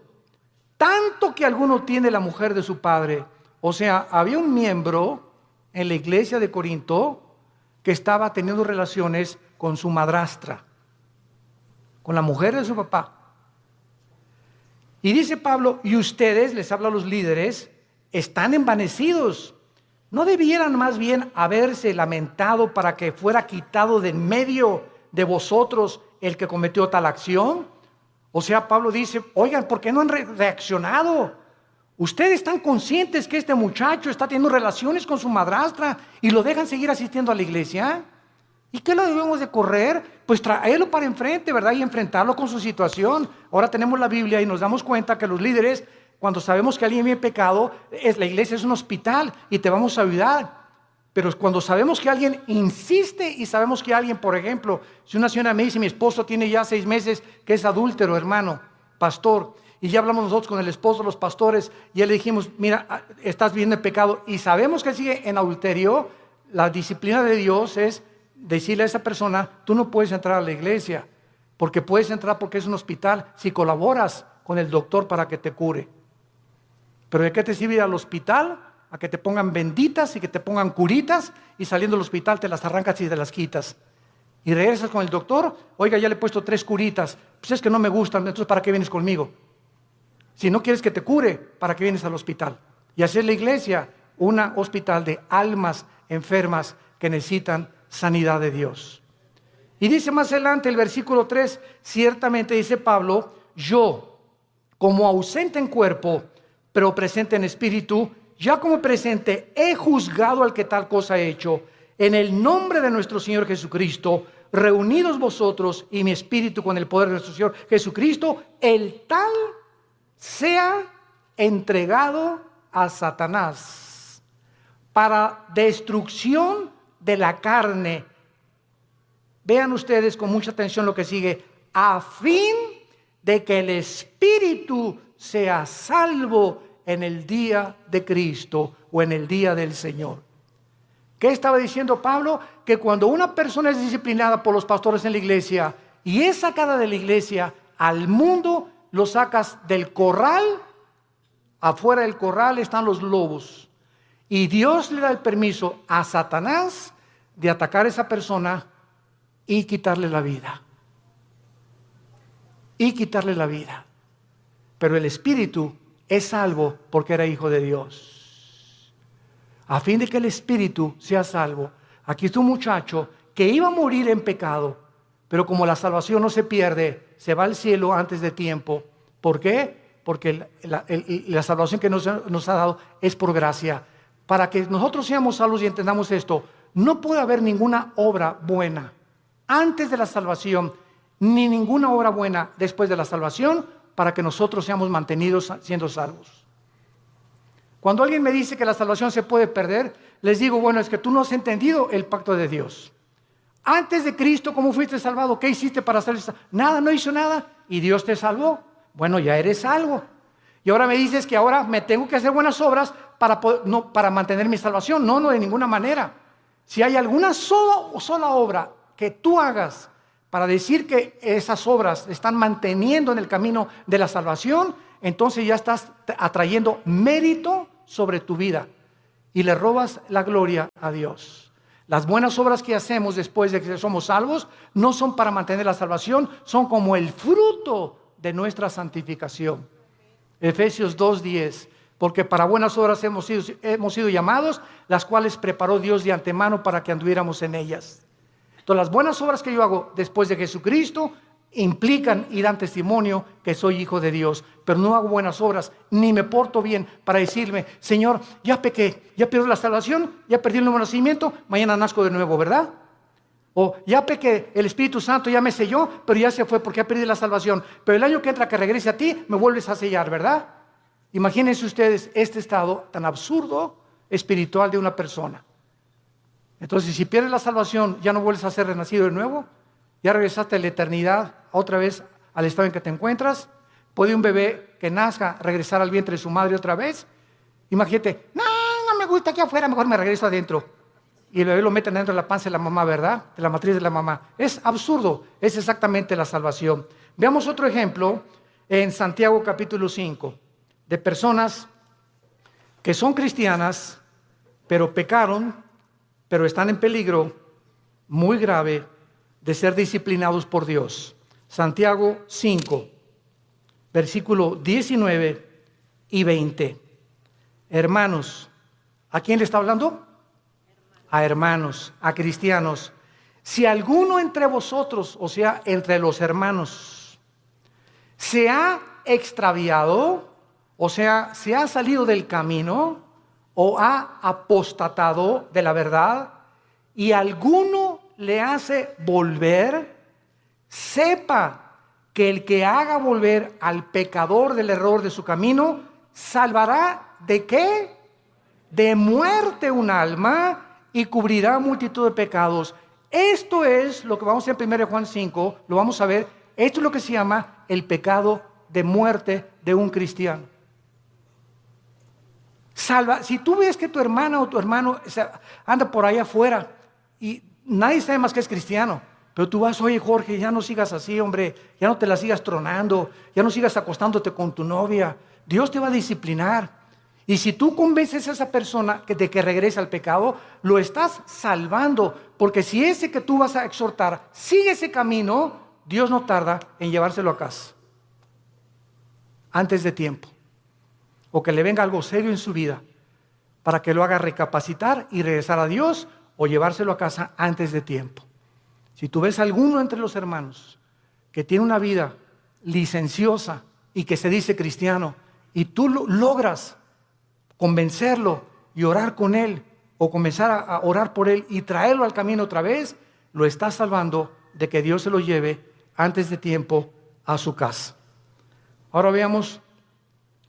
Speaker 1: tanto que alguno tiene la mujer de su padre. O sea, había un miembro en la iglesia de Corinto que estaba teniendo relaciones con su madrastra, con la mujer de su papá. Y dice Pablo, y ustedes, les habla a los líderes, están envanecidos. ¿No debieran más bien haberse lamentado para que fuera quitado de en medio de vosotros el que cometió tal acción? O sea, Pablo dice, oigan, ¿por qué no han reaccionado? Ustedes están conscientes que este muchacho está teniendo relaciones con su madrastra y lo dejan seguir asistiendo a la iglesia. ¿Y qué lo debemos de correr? Pues traerlo para enfrente, ¿verdad? Y enfrentarlo con su situación. Ahora tenemos la Biblia y nos damos cuenta que los líderes, cuando sabemos que alguien vive pecado, la iglesia es un hospital y te vamos a ayudar. Pero cuando sabemos que alguien insiste y sabemos que alguien, por ejemplo, si una señora me dice, mi esposo tiene ya 6 meses que es adúltero, hermano, pastor, y ya hablamos nosotros con el esposo, los pastores, y ya le dijimos, mira, estás viviendo en pecado, y sabemos que sigue en adulterio, la disciplina de Dios es decirle a esa persona, tú no puedes entrar a la iglesia, porque puedes entrar porque es un hospital, si colaboras con el doctor para que te cure. Pero ¿de qué te sirve ir al hospital? A que te pongan benditas y que te pongan curitas y saliendo del hospital te las arrancas y te las quitas. Y regresas con el doctor, oiga, ya le he puesto 3 curitas, pues es que no me gustan, entonces ¿para qué vienes conmigo? Si no quieres que te cure, ¿para qué vienes al hospital? Y hacer la iglesia un hospital de almas enfermas que necesitan sanidad de Dios. Y dice más adelante el versículo 3, ciertamente dice Pablo, yo como ausente en cuerpo, pero presente en espíritu, ya como presente he juzgado al que tal cosa ha hecho, en el nombre de nuestro Señor Jesucristo, reunidos vosotros y mi espíritu con el poder de nuestro Señor Jesucristo, el tal sea entregado a Satanás para destrucción de la carne. Vean ustedes con mucha atención lo que sigue, a fin de que el espíritu sea salvo en el día de Cristo o en el día del Señor. ¿Qué estaba diciendo Pablo? Que cuando una persona es disciplinada por los pastores en la iglesia y es sacada de la iglesia, al mundo lo sacas del corral, afuera del corral están los lobos. Y Dios le da el permiso a Satanás de atacar a esa persona y quitarle la vida. Y quitarle la vida. Pero el espíritu es salvo porque era hijo de Dios. A fin de que el espíritu sea salvo. Aquí está un muchacho que iba a morir en pecado, pero como la salvación no se pierde, se va al cielo antes de tiempo. ¿Por qué? Porque la salvación que nos ha dado es por gracia. Para que nosotros seamos salvos y entendamos esto, no puede haber ninguna obra buena antes de la salvación, ni ninguna obra buena después de la salvación, para que nosotros seamos mantenidos siendo salvos. Cuando alguien me dice que la salvación se puede perder, les digo, bueno, es que tú no has entendido el pacto de Dios. Antes de Cristo, ¿cómo fuiste salvado? ¿Qué hiciste para ser salvo? Nada, no hizo nada, y Dios te salvó. Bueno, ya eres salvo. Y ahora me dices que ahora me tengo que hacer buenas obras para mantener mi salvación. No, de ninguna manera. Si hay alguna sola obra que tú hagas para decir que esas obras están manteniendo en el camino de la salvación, entonces ya estás atrayendo mérito sobre tu vida y le robas la gloria a Dios. Las buenas obras que hacemos después de que somos salvos no son para mantener la salvación, son como el fruto de nuestra santificación. Efesios 2:10, porque para buenas obras hemos sido llamados, las cuales preparó Dios de antemano para que anduviéramos en ellas. Entonces, las buenas obras que yo hago después de Jesucristo implican y dan testimonio que soy hijo de Dios, pero no hago buenas obras, ni me porto bien para decirme, Señor, ya pequé, ya perdí la salvación, ya perdí el nuevo nacimiento, mañana nazco de nuevo, ¿verdad? O ya pequé, el Espíritu Santo ya me selló, pero ya se fue porque ya perdí la salvación, pero el año que entra que regrese a ti, me vuelves a sellar, ¿verdad? Imagínense ustedes este estado tan absurdo espiritual de una persona. Entonces, si pierdes la salvación, ya no vuelves a ser renacido de nuevo, ya regresaste a la eternidad, otra vez al estado en que te encuentras. ¿Puede un bebé que nazca regresar al vientre de su madre otra vez? Imagínate, no me gusta aquí afuera, mejor me regreso adentro. Y el bebé lo meten dentro de la panza de la mamá, ¿verdad? De la matriz de la mamá. Es absurdo, es exactamente la salvación. Veamos otro ejemplo en Santiago capítulo 5, de personas que son cristianas, pero pecaron, pero están en peligro muy grave de ser disciplinados por Dios. Santiago 5, versículo 19 y 20. Hermanos, ¿a quién le está hablando? A hermanos, a cristianos. Si alguno entre vosotros, o sea, entre los hermanos, se ha extraviado o sea, se ha salido del camino o ha apostatado de la verdad y alguno le hace volver, sepa que el que haga volver al pecador del error de su camino, salvará ¿de qué? De muerte un alma y cubrirá multitud de pecados. Esto es lo que vamos a ver en 1 Juan 5, lo vamos a ver. Esto es lo que se llama el pecado de muerte de un cristiano. Salva, si tú ves que tu hermana o tu hermano anda por ahí afuera y nadie sabe más que es cristiano, pero tú vas, oye Jorge, ya no sigas así, hombre, ya no te la sigas tronando, ya no sigas acostándote con tu novia, Dios te va a disciplinar. Y si tú convences a esa persona de que regrese al pecado, lo estás salvando, porque si ese que tú vas a exhortar sigue ese camino, Dios no tarda en llevárselo a casa antes de tiempo, o que le venga algo serio en su vida para que lo haga recapacitar y regresar a Dios, o llevárselo a casa antes de tiempo. Si tú ves a alguno entre los hermanos que tiene una vida licenciosa y que se dice cristiano, y tú logras convencerlo y orar con él, o comenzar a orar por él y traerlo al camino otra vez, lo estás salvando de que Dios se lo lleve antes de tiempo a su casa. Ahora veamos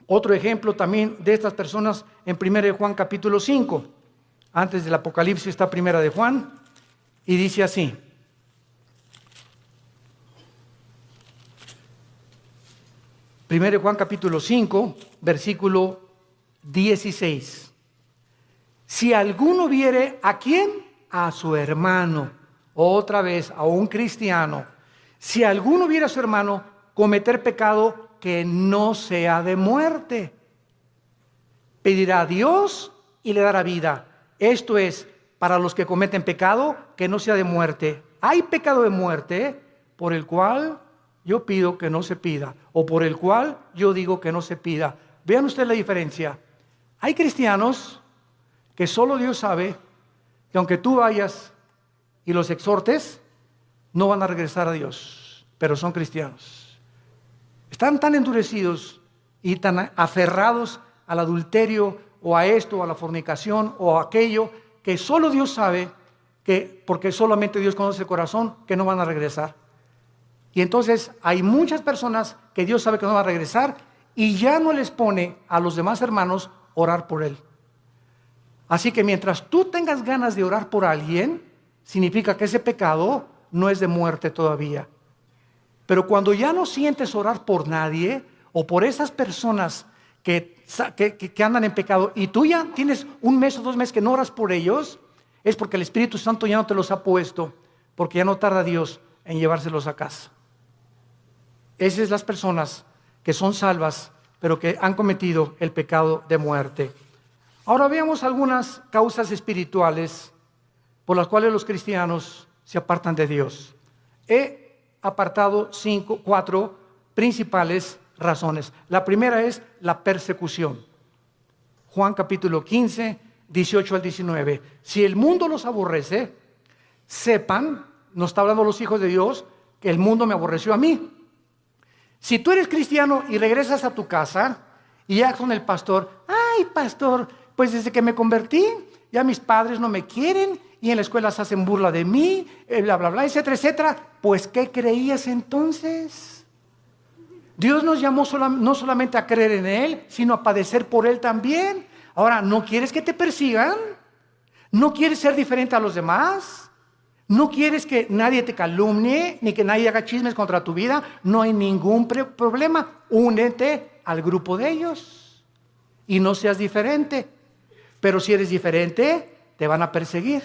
Speaker 1: otro ejemplo también de estas personas en 1 Juan capítulo 5. Antes del Apocalipsis está 1 Juan y dice así. Primero Juan capítulo 5, versículo 16. Si alguno viere ¿a quién? A su hermano, otra vez a un cristiano. Si alguno viere a su hermano cometer pecado que no sea de muerte, pedirá a Dios y le dará vida. Esto es, para los que cometen pecado que no sea de muerte. Hay pecado de muerte por el cual yo pido que no se pida, o por el cual yo digo que no se pida. Vean ustedes la diferencia. Hay cristianos que solo Dios sabe que aunque tú vayas y los exhortes, no van a regresar a Dios, pero son cristianos. Están tan endurecidos y tan aferrados al adulterio o a esto, o a la fornicación o a aquello, que solo Dios sabe, que porque solamente Dios conoce el corazón, que no van a regresar. Y entonces hay muchas personas que Dios sabe que no van a regresar y ya no les pone a los demás hermanos orar por él. Así que mientras tú tengas ganas de orar por alguien, significa que ese pecado no es de muerte todavía. Pero cuando ya no sientes orar por nadie o por esas personas que andan en pecado y tú ya tienes un mes o 2 meses que no oras por ellos, es porque el Espíritu Santo ya no te los ha puesto, porque ya no tarda Dios en llevárselos a casa. Esas son las personas que son salvas, pero que han cometido el pecado de muerte. Ahora veamos algunas causas espirituales por las cuales los cristianos se apartan de Dios. He apartado 4 principales razones. La primera es la persecución. Juan capítulo 15, 18 al 19. Si el mundo los aborrece, sepan, nos está hablando los hijos de Dios, que el mundo me aborreció a mí. Si tú eres cristiano y regresas a tu casa y ya con el pastor, ay pastor, pues desde que me convertí, ya mis padres no me quieren y en la escuela se hacen burla de mí, bla, bla, bla, etcétera, etcétera. Pues, ¿qué creías entonces? Dios nos llamó no solamente a creer en Él, sino a padecer por Él también. Ahora, ¿no quieres que te persigan? ¿No quieres ser diferente a los demás? ¿No quieres que nadie te calumnie, ni que nadie haga chismes contra tu vida? No hay ningún problema. Únete al grupo de ellos y no seas diferente. Pero si eres diferente, te van a perseguir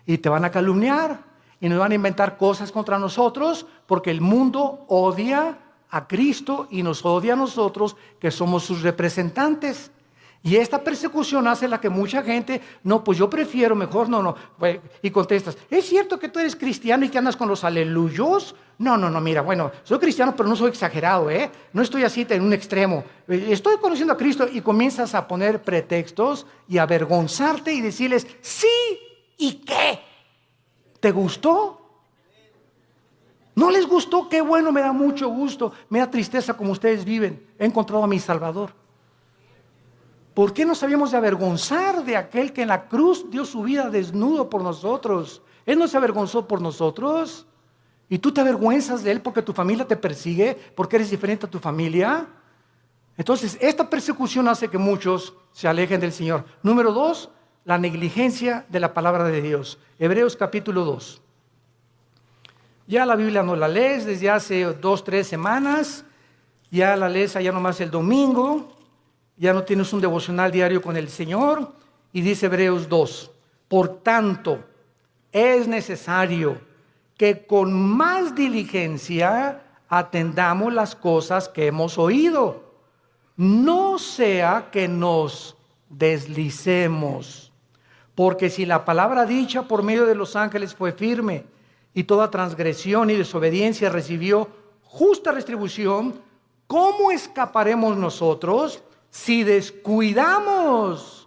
Speaker 1: y te van a calumniar y nos van a inventar cosas contra nosotros, porque el mundo odia a Cristo y nos odia a nosotros, que somos sus representantes. Y esta persecución hace la que mucha gente, no, pues yo prefiero mejor, no, y contestas, ¿es cierto que tú eres cristiano y que andas con los aleluyos? No, mira, bueno, soy cristiano, pero no soy exagerado, no estoy así en un extremo, estoy conociendo a Cristo, y comienzas a poner pretextos y avergonzarte y decirles, sí, ¿y qué? ¿Te gustó? ¿No les gustó? Qué bueno, me da mucho gusto. Me da tristeza como ustedes viven. He encontrado a mi Salvador. ¿Por qué nos habíamos de avergonzar de aquel que en la cruz dio su vida desnudo por nosotros? Él no se avergonzó por nosotros. ¿Y tú te avergüenzas de Él porque tu familia te persigue? ¿Porque eres diferente a tu familia? Entonces, esta persecución hace que muchos se alejen del Señor. Número 2, la negligencia de la palabra de Dios. Hebreos capítulo 2. Ya la Biblia no la lees desde hace 2, 3 semanas. Ya la lees allá nomás el domingo. Ya no tienes un devocional diario con el Señor. Y dice Hebreos 2. Por tanto, es necesario que con más diligencia atendamos las cosas que hemos oído. No sea que nos deslicemos. Porque si la palabra dicha por medio de los ángeles fue firme, y toda transgresión y desobediencia recibió justa retribución, ¿cómo escaparemos nosotros si descuidamos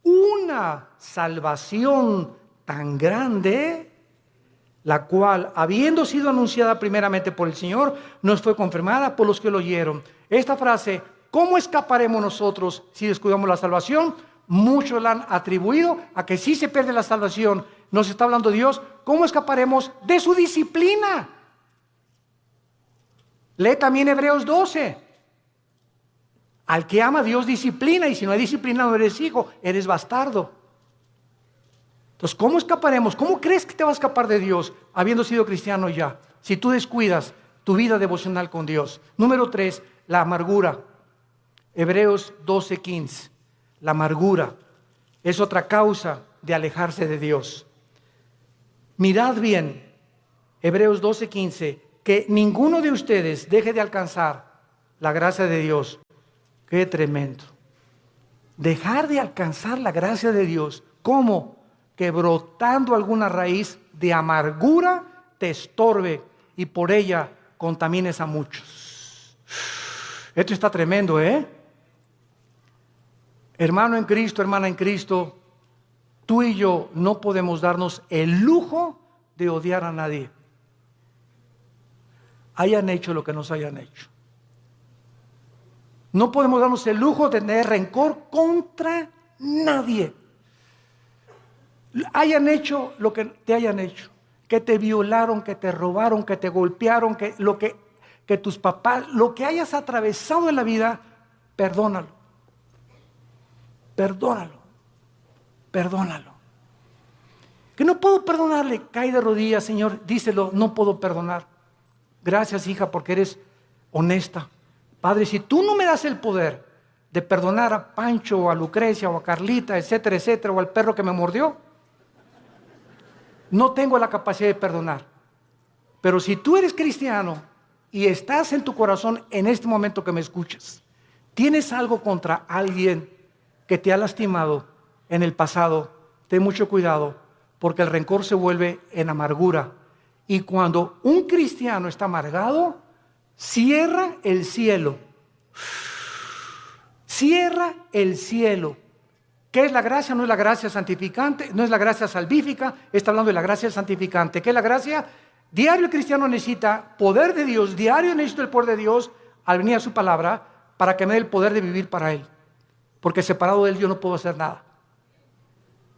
Speaker 1: una salvación tan grande, la cual, habiendo sido anunciada primeramente por el Señor, nos fue confirmada por los que lo oyeron? Esta frase, ¿cómo escaparemos nosotros si descuidamos la salvación? Muchos la han atribuido a que si se pierde la salvación, nos está hablando Dios, ¿cómo escaparemos de su disciplina? Lee también Hebreos 12. Al que ama Dios disciplina, y si no hay disciplina no eres hijo, eres bastardo. Entonces, ¿cómo escaparemos? ¿Cómo crees que te vas a escapar de Dios habiendo sido cristiano ya? Si tú descuidas tu vida devocional con Dios. Número 3, la amargura. Hebreos 12:15. La amargura es otra causa de alejarse de Dios. Mirad bien, Hebreos 12:15, que ninguno de ustedes deje de alcanzar la gracia de Dios. Qué tremendo. Dejar de alcanzar la gracia de Dios. ¿Cómo? Que brotando alguna raíz de amargura te estorbe y por ella contamines a muchos. Esto está tremendo, ¿eh? Hermano en Cristo, hermana en Cristo, tú y yo no podemos darnos el lujo de odiar a nadie. Hayan hecho lo que nos hayan hecho. No podemos darnos el lujo de tener rencor contra nadie. Hayan hecho lo que te hayan hecho. Que te violaron, que te robaron, que te golpearon, que tus papás, lo que hayas atravesado en la vida, perdónalo. Perdónalo. Perdónalo. Que no puedo perdonarle, cae de rodillas, Señor, díselo, no puedo perdonar. Gracias, hija, porque eres honesta. Padre, si tú no me das el poder de perdonar a Pancho o a Lucrecia o a Carlita, etcétera, etcétera, o al perro que me mordió, no tengo la capacidad de perdonar. Pero si tú eres cristiano y estás en tu corazón en este momento que me escuchas, tienes algo contra alguien que te ha lastimado en el pasado, ten mucho cuidado, porque el rencor se vuelve en amargura. Y cuando un cristiano está amargado, cierra el cielo. Cierra el cielo. ¿Qué es la gracia? No es la gracia santificante, no es la gracia salvífica, está hablando de la gracia santificante. ¿Qué es la gracia? Diario el cristiano necesita poder de Dios, diario necesito el poder de Dios al venir a su palabra para que me dé el poder de vivir para Él. Porque separado de Él yo no puedo hacer nada.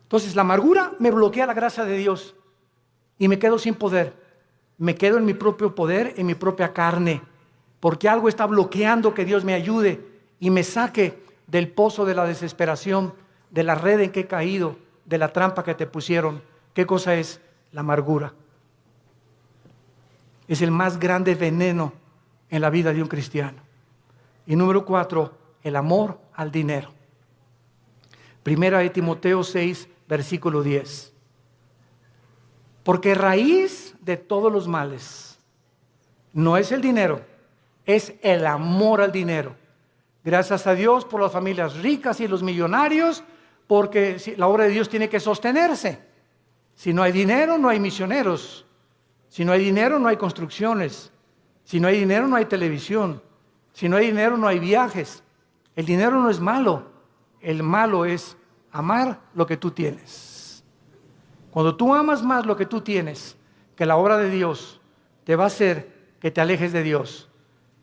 Speaker 1: Entonces la amargura me bloquea la gracia de Dios y me quedo sin poder. Me quedo en mi propio poder, en mi propia carne, porque algo está bloqueando que Dios me ayude y me saque del pozo de la desesperación, de la red en que he caído, de la trampa que te pusieron. ¿Qué cosa es? La amargura. Es el más grande veneno en la vida de un cristiano. Y número 4, el amor al dinero. Primera de Timoteo 6, versículo 10. Porque raíz de todos los males no es el dinero, es el amor al dinero. Gracias a Dios por las familias ricas y los millonarios, porque la obra de Dios tiene que sostenerse. Si no hay dinero, no hay misioneros. Si no hay dinero, no hay construcciones. Si no hay dinero, no hay televisión. Si no hay dinero, no hay viajes. El dinero no es malo. El malo es amar lo que tú tienes. Cuando tú amas más lo que tú tienes que la obra de Dios, te va a hacer que te alejes de Dios.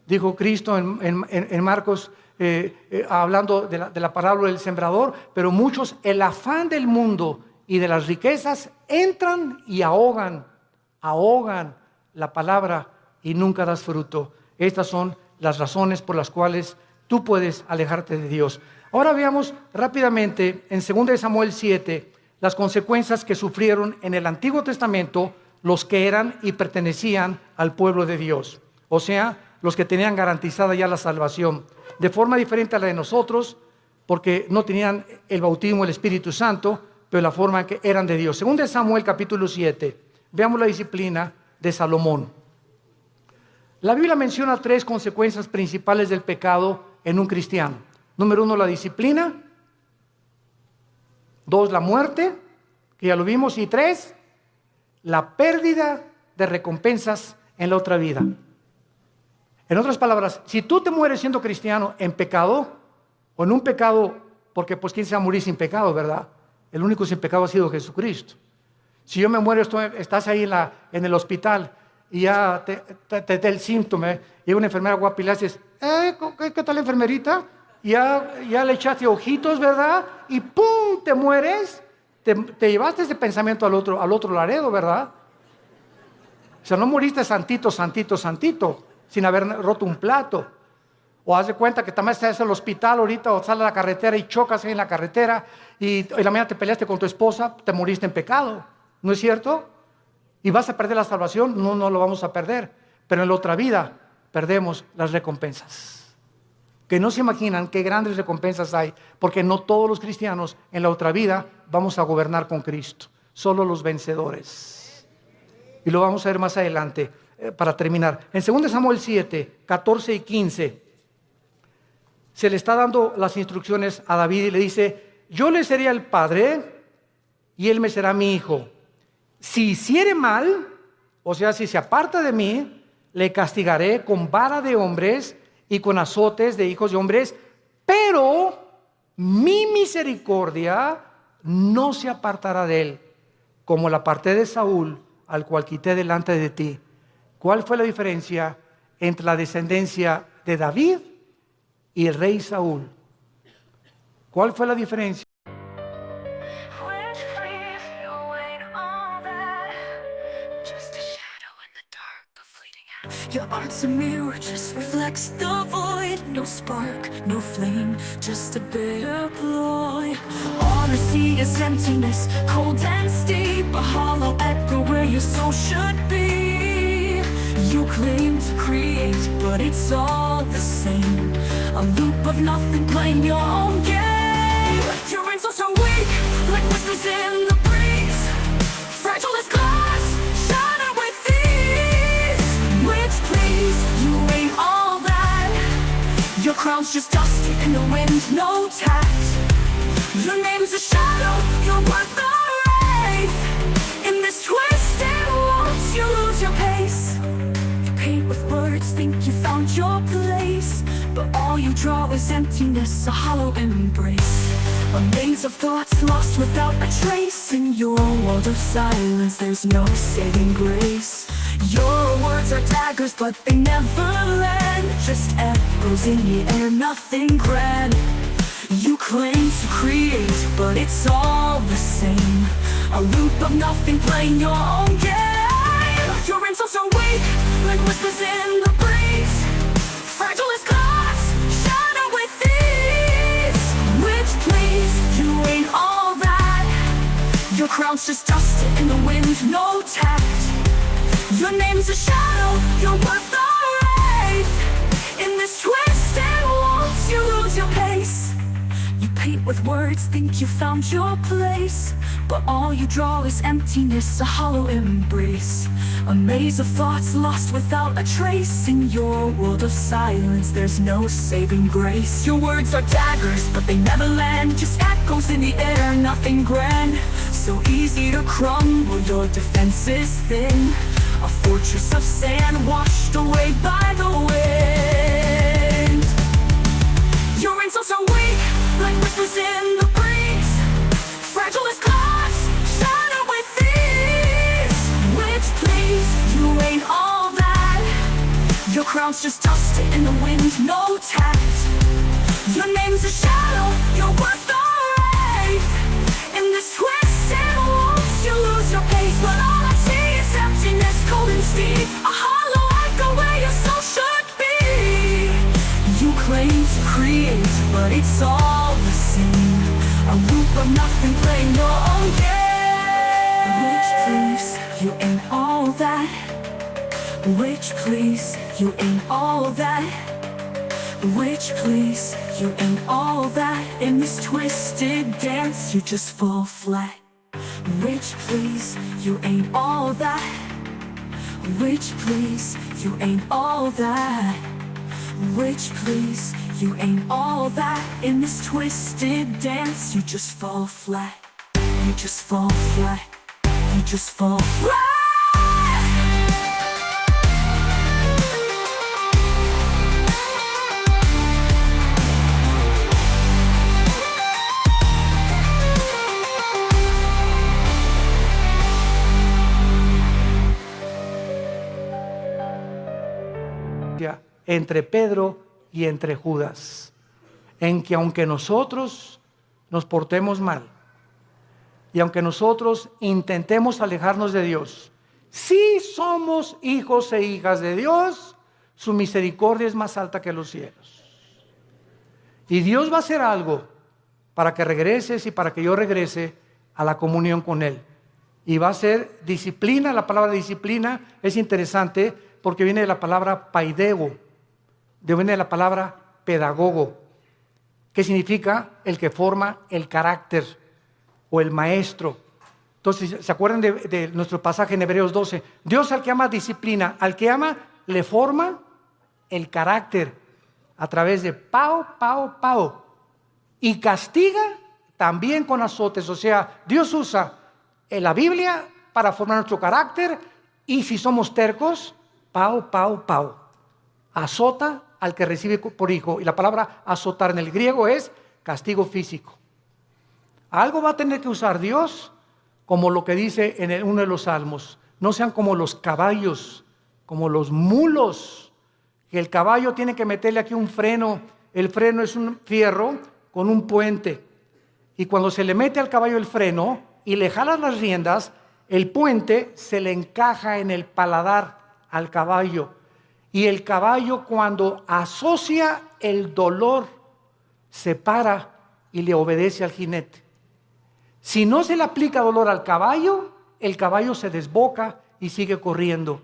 Speaker 1: Dijo Cristo en Marcos, hablando de la parábola del sembrador, pero muchos, el afán del mundo y de las riquezas, entran y ahogan la palabra y nunca das fruto. Estas son las razones por las cuales tú puedes alejarte de Dios. Ahora veamos rápidamente en 2 Samuel 7 las consecuencias que sufrieron en el Antiguo Testamento los que eran y pertenecían al pueblo de Dios, o sea, los que tenían garantizada ya la salvación, de forma diferente a la de nosotros, porque no tenían el bautismo del Espíritu Santo, pero la forma en que eran de Dios. 2 Samuel capítulo 7, veamos la disciplina de Salomón. La Biblia menciona 3 consecuencias principales del pecado en un cristiano. Número 1, la disciplina. 2, la muerte, que ya lo vimos. Y 3, la pérdida de recompensas en la otra vida. En otras palabras, si tú te mueres siendo cristiano en pecado, o en un pecado, porque pues quién se va a morir sin pecado, ¿verdad? El único sin pecado ha sido Jesucristo. Si yo me muero, estás ahí en el hospital y ya te da el síntoma, y una enfermera guapa y le haces, ¿qué tal, enfermerita? Ya le echaste ojitos, ¿verdad? Y ¡pum! Te mueres. Te llevaste ese pensamiento al otro laredo, ¿verdad? O sea, no moriste santito, sin haber roto un plato. O haz de cuenta que también estás en el hospital ahorita, o sales a la carretera y chocas ahí en la carretera, y la mañana te peleaste con tu esposa, te moriste en pecado. ¿No es cierto? ¿Y vas a perder la salvación? No lo vamos a perder. Pero en la otra vida perdemos las recompensas. Que no se imaginan qué grandes recompensas hay, porque no todos los cristianos en la otra vida vamos a gobernar con Cristo. Solo los vencedores. Y lo vamos a ver más adelante para terminar. En 2 Samuel 7, 14 y 15, se le está dando las instrucciones a David y le dice, yo le seré el padre y él me será mi hijo. Si hiciere mal, o sea, si se aparta de mí, le castigaré con vara de hombres y con azotes de hijos de hombres, pero mi misericordia no se apartará de él, como la aparté de Saúl, al cual quité delante de ti. ¿Cuál fue la diferencia entre la descendencia de David y el rey Saúl? ¿Cuál fue la diferencia?
Speaker 2: Your art's a mirror, just reflects the void. No spark, no flame, just a bitter ploy. All I see is emptiness, cold and steep, a hollow echo where your soul should be. You claim to create, but it's all the same. A loop of nothing playing your own game. Your insults are weak, like whispers in the breeze. Fragile as glass, shattered with ease. Which please, you ain't all that. Your crown's just dust in the wind, no tact. Your name's a shadow, you're worth the wraith. In this twisted waltz, you lose your pace. You paint with words, think you found your place, but all you draw is emptiness, a hollow embrace. A maze of thoughts lost without a trace. In your world of silence, there's no saving grace. Your words are daggers, but they never land. Just echoes in the air, nothing grand. You claim to create, but it's all the same. A loop of nothing playing your own game. Your insults are weak, like whispers in the breeze. Fragile as glass, shattered with ease. Which please, you ain't all that. Your crown's just dust in the wind, no tact. Your name's a shadow, you're worth the wraith. In this twisted waltz, you lose your pace. You paint with words, think you found your place, but all you draw is emptiness, a hollow embrace. A maze of thoughts lost without a trace. In your world of silence, there's no saving grace. Your words are daggers, but they never land. Just echoes in the air, nothing grand. So easy to crumble, your defense is thin. A fortress of sand washed away by the wind. Your insults are weak, like whispers in the breeze. Fragile as glass, shattered with ease. Which please, you ain't all that.
Speaker 3: Your crown's just dust in the wind, no tact. Your name's a shadow, your worth a wraith. In this twisted waltz, you lose your pace. But all I see is emptiness, cold and steep. A hollow echo where your soul should be. You claim to create, but it's all the same. A loop of nothing playing your own game. Which please, you ain't all that. Which please, you ain't all that. Which please, you ain't all that. In this twisted dance, you just fall flat. Which please, you ain't all that. Which please, you ain't all that. Which please, you ain't all that. In this twisted dance, you just fall flat. You just fall flat. You just fall flat.
Speaker 1: Entre Pedro y entre Judas, en que aunque nosotros nos portemos mal y aunque nosotros intentemos alejarnos de Dios, si somos hijos e hijas de Dios, su misericordia es más alta que los cielos. Y Dios va a hacer algo para que regreses y para que yo regrese a la comunión con Él. Y va a ser disciplina. La palabra disciplina es interesante porque viene de la palabra paidego, viene de la palabra pedagogo, que significa el que forma el carácter o el maestro. Entonces, ¿se acuerdan de nuestro pasaje en Hebreos 12? Dios al que ama disciplina, al que ama le forma el carácter a través de pao. Y castiga también con azotes. O sea, Dios usa la Biblia para formar nuestro carácter y si somos tercos, pao. Azota al que recibe por hijo. Y la palabra azotar en el griego es castigo físico. Algo va a tener que usar Dios, como lo que dice en uno de los salmos. No sean como los caballos, como los mulos, que el caballo tiene que meterle aquí un freno. El freno es un fierro con un puente. Y cuando se le mete al caballo el freno y le jalan las riendas, el puente se le encaja en el paladar al caballo. Y el caballo, cuando asocia el dolor, se para y le obedece al jinete. Si no se le aplica dolor al caballo, el caballo se desboca y sigue corriendo.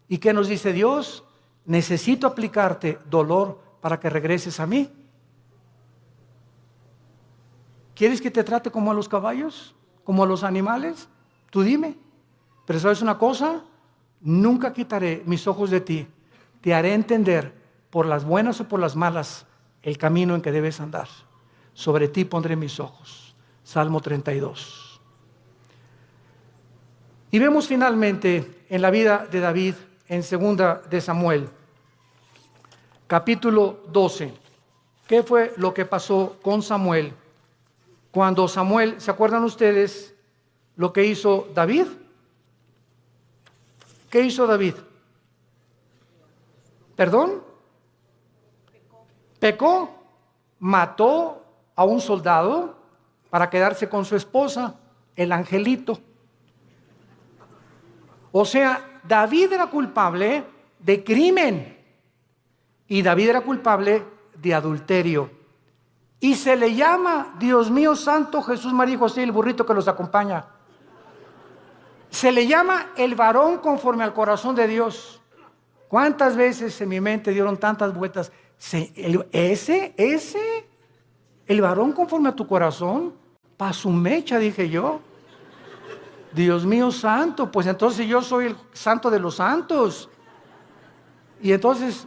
Speaker 1: ¿Y qué nos dice Dios? Necesito aplicarte dolor para que regreses a mí. ¿Quieres que te trate como a los caballos? ¿Como a los animales? Tú dime. Pero ¿sabes una cosa? Nunca quitaré mis ojos de ti. Te haré entender, por las buenas o por las malas, el camino en que debes andar. Sobre ti pondré mis ojos. Salmo 32. Y vemos finalmente en la vida de David, en 2 de Samuel, capítulo 12. ¿Qué fue lo que pasó con Samuel? Cuando Samuel, ¿se acuerdan ustedes lo que hizo David? ¿Qué hizo David? ¿Perdón? Pecó, mató a un soldado para quedarse con su esposa, el angelito. O sea, David era culpable de crimen y David era culpable de adulterio. Y se le llama, Dios mío santo, Jesús, María y José, el burrito que los acompaña. Se le llama el varón conforme al corazón de Dios. ¿Cuántas veces en mi mente dieron tantas vueltas? El varón conforme a tu corazón, pa' su mecha, dije yo. Dios mío santo, pues entonces yo soy el santo de los santos. Y entonces,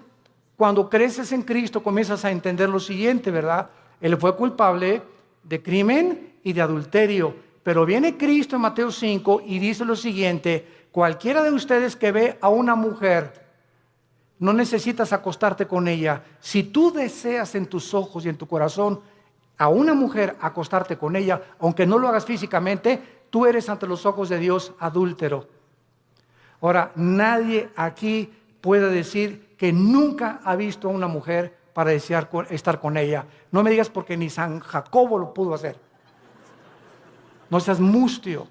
Speaker 1: cuando creces en Cristo, comienzas a entender lo siguiente, ¿verdad? Él fue culpable de crimen y de adulterio. Pero viene Cristo en Mateo 5 y dice lo siguiente: cualquiera de ustedes que ve a una mujer, no necesitas acostarte con ella. Si tú deseas en tus ojos y en tu corazón a una mujer acostarte con ella, aunque no lo hagas físicamente, tú eres ante los ojos de Dios adúltero. Ahora, nadie aquí pueda decir que nunca ha visto a una mujer para desear estar con ella. No me digas porque ni San Jacobo lo pudo hacer. No seas mustio.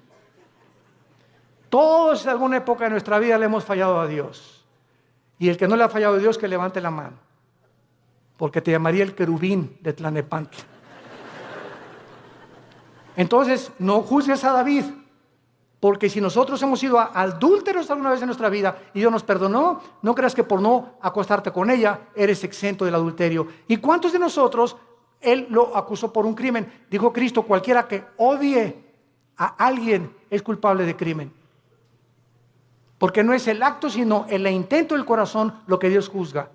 Speaker 1: Todos en alguna época de nuestra vida le hemos fallado a Dios. Y el que no le ha fallado a Dios, que levante la mano. Porque te llamaría el querubín de Tlanepantla. Entonces, no juzgues a David. Porque si nosotros hemos sido adúlteros alguna vez en nuestra vida y Dios nos perdonó, no creas que por no acostarte con ella eres exento del adulterio. ¿Y cuántos de nosotros Él lo acusó por un crimen? Dijo Cristo, cualquiera que odie a alguien es culpable de crimen. Porque no es el acto, sino el intento del corazón lo que Dios juzga.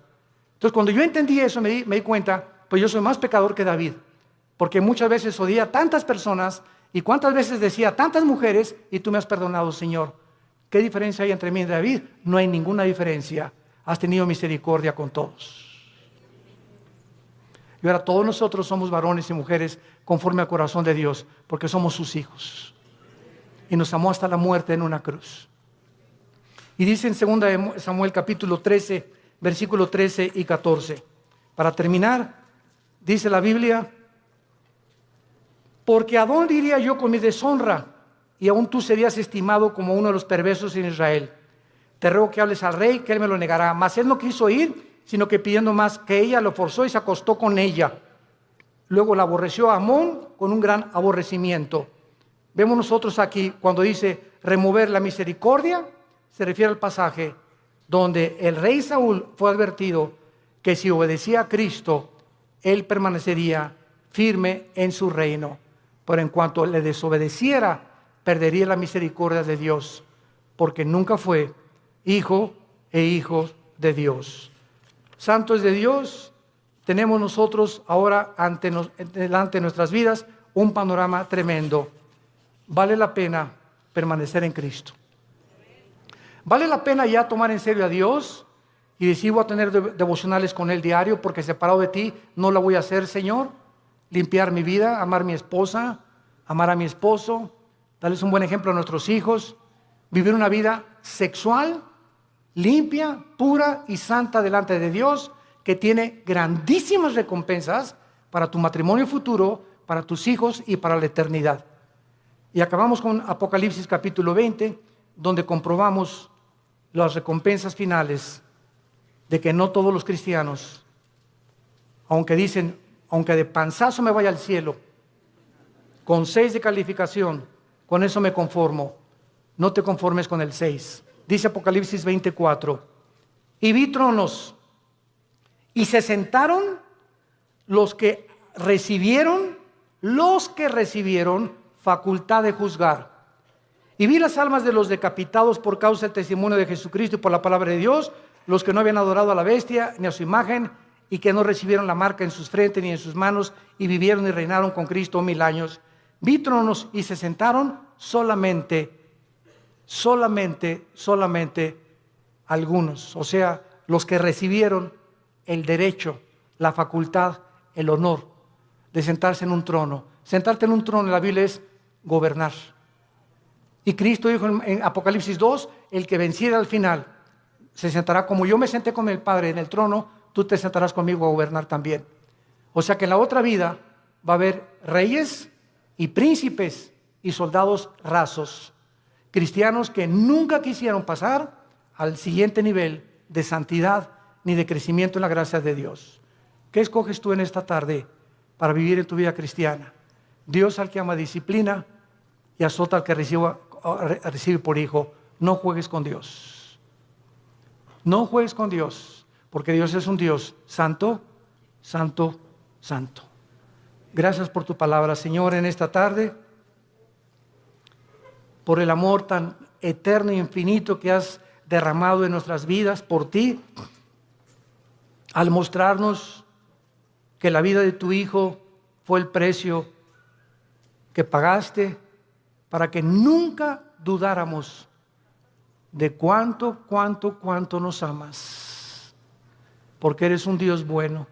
Speaker 1: Entonces, cuando yo entendí eso, me di cuenta, pues yo soy más pecador que David. Porque muchas veces odié a tantas personas y cuántas veces decía a tantas mujeres y tú me has perdonado, Señor. ¿Qué diferencia hay entre mí y David? No hay ninguna diferencia. Has tenido misericordia con todos. Y ahora todos nosotros somos varones y mujeres conforme al corazón de Dios, porque somos sus hijos. Y nos amó hasta la muerte en una cruz. Y dice en 2 Samuel capítulo 13, versículo 13 y 14. Para terminar, dice la Biblia, porque ¿a dónde iría yo con mi deshonra? Y aún tú serías estimado como uno de los perversos en Israel. Te ruego que hables al rey, que él me lo negará. Mas él no quiso ir, sino que pidiendo más que ella, lo forzó y se acostó con ella. Luego la aborreció a Amón con un gran aborrecimiento. Vemos nosotros aquí, cuando dice remover la misericordia, se refiere al pasaje donde el rey Saúl fue advertido que si obedecía a Cristo, él permanecería firme en su reino. Pero en cuanto le desobedeciera, perdería la misericordia de Dios, porque nunca fue hijo e hijo de Dios. Santo es de Dios, tenemos nosotros ahora delante de nuestras vidas un panorama tremendo. Vale la pena permanecer en Cristo. Vale la pena ya tomar en serio a Dios y decir voy a tener devocionales con Él diario porque separado de ti no la voy a hacer, Señor. Limpiar mi vida, amar a mi esposa, amar a mi esposo, darles un buen ejemplo a nuestros hijos, vivir una vida sexual, limpia, pura y santa delante de Dios, que tiene grandísimas recompensas para tu matrimonio futuro, para tus hijos y para la eternidad. Y acabamos con Apocalipsis capítulo 20, donde comprobamos las recompensas finales de que no todos los cristianos, aunque dicen, aunque de panzazo me vaya al cielo, con 6 de calificación, con eso me conformo. No te conformes con el 6. Dice Apocalipsis 24, y vi tronos, y se sentaron los que recibieron facultad de juzgar. Y vi las almas de los decapitados por causa del testimonio de Jesucristo y por la palabra de Dios, los que no habían adorado a la bestia ni a su imagen, y que no recibieron la marca en sus frentes ni en sus manos, y vivieron y reinaron con Cristo 1000 años. Vi tronos y se sentaron solamente algunos, o sea, los que recibieron el derecho, la facultad, el honor de sentarse en un trono. Sentarte en un trono en la Biblia es gobernar. Y Cristo dijo en Apocalipsis 2, el que venciera al final se sentará como yo me senté con el Padre en el trono, tú te sentarás conmigo a gobernar también. O sea que en la otra vida va a haber reyes y príncipes y soldados rasos, cristianos que nunca quisieron pasar al siguiente nivel de santidad ni de crecimiento en la gracia de Dios. ¿Qué escoges tú en esta tarde para vivir en tu vida cristiana? Dios al que ama disciplina y azota al que recibe por hijo. No juegues con Dios. No juegues con Dios, porque Dios es un Dios santo, santo, santo. Gracias por tu palabra, Señor, en esta tarde, por el amor tan eterno e infinito que has derramado en nuestras vidas por ti, al mostrarnos que la vida de tu Hijo fue el precio que pagaste para que nunca dudáramos de cuánto nos amas, porque eres un Dios bueno.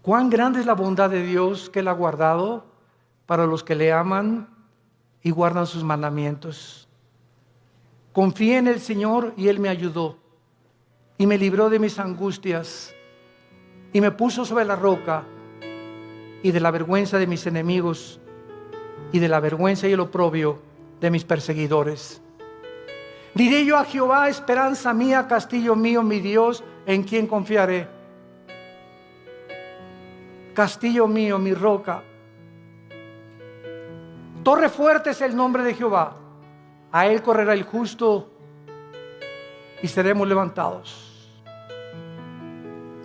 Speaker 1: Cuán grande es la bondad de Dios que Él ha guardado para los que le aman y guardan sus mandamientos. Confié en el Señor y Él me ayudó. y me libró de mis angustias y me puso sobre la roca y de la vergüenza de mis enemigos y de la vergüenza y el oprobio de mis perseguidores. Diré yo a Jehová, esperanza mía, castillo mío, mi Dios, en quien confiaré. Castillo mío, mi roca. Torre fuerte es el nombre de Jehová. A él correrá el justo y seremos levantados.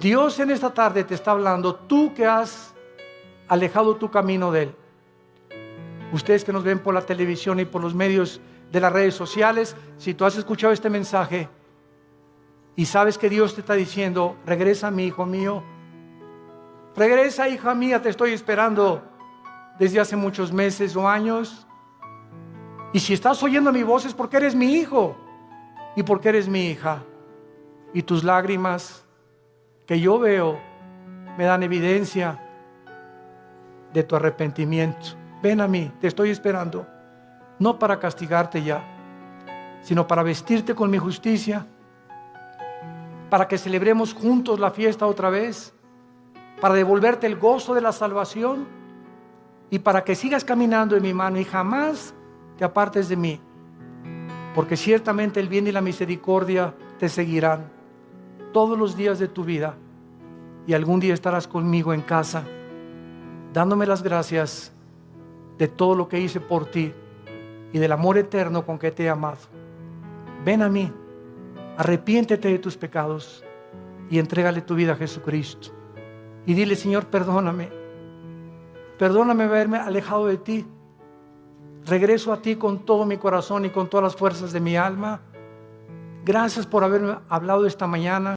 Speaker 1: Dios en esta tarde te está hablando, tú que has alejado tu camino de él. Ustedes que nos ven por la televisión y por los medios de las redes sociales, si tú has escuchado este mensaje y sabes que Dios te está diciendo, regresa mi hijo mío, regresa hija mía, te estoy esperando desde hace muchos meses o años. Y si estás oyendo mi voz es porque eres mi hijo y porque eres mi hija. Y tus lágrimas que yo veo me dan evidencia de tu arrepentimiento. Ven a mí, te estoy esperando, no para castigarte ya, sino para vestirte con mi justicia, para que celebremos juntos la fiesta otra vez, para devolverte el gozo de la salvación y para que sigas caminando en mi mano y jamás te apartes de mí, porque ciertamente el bien y la misericordia te seguirán todos los días de tu vida y algún día estarás conmigo en casa, dándome las gracias de todo lo que hice por ti y del amor eterno con que te he amado. Ven a mí, arrepiéntete de tus pecados y entrégale tu vida a Jesucristo. Y dile, Señor, perdóname haberme alejado de ti. Regreso a ti con todo mi corazón y con todas las fuerzas de mi alma. Gracias por haberme hablado esta mañana.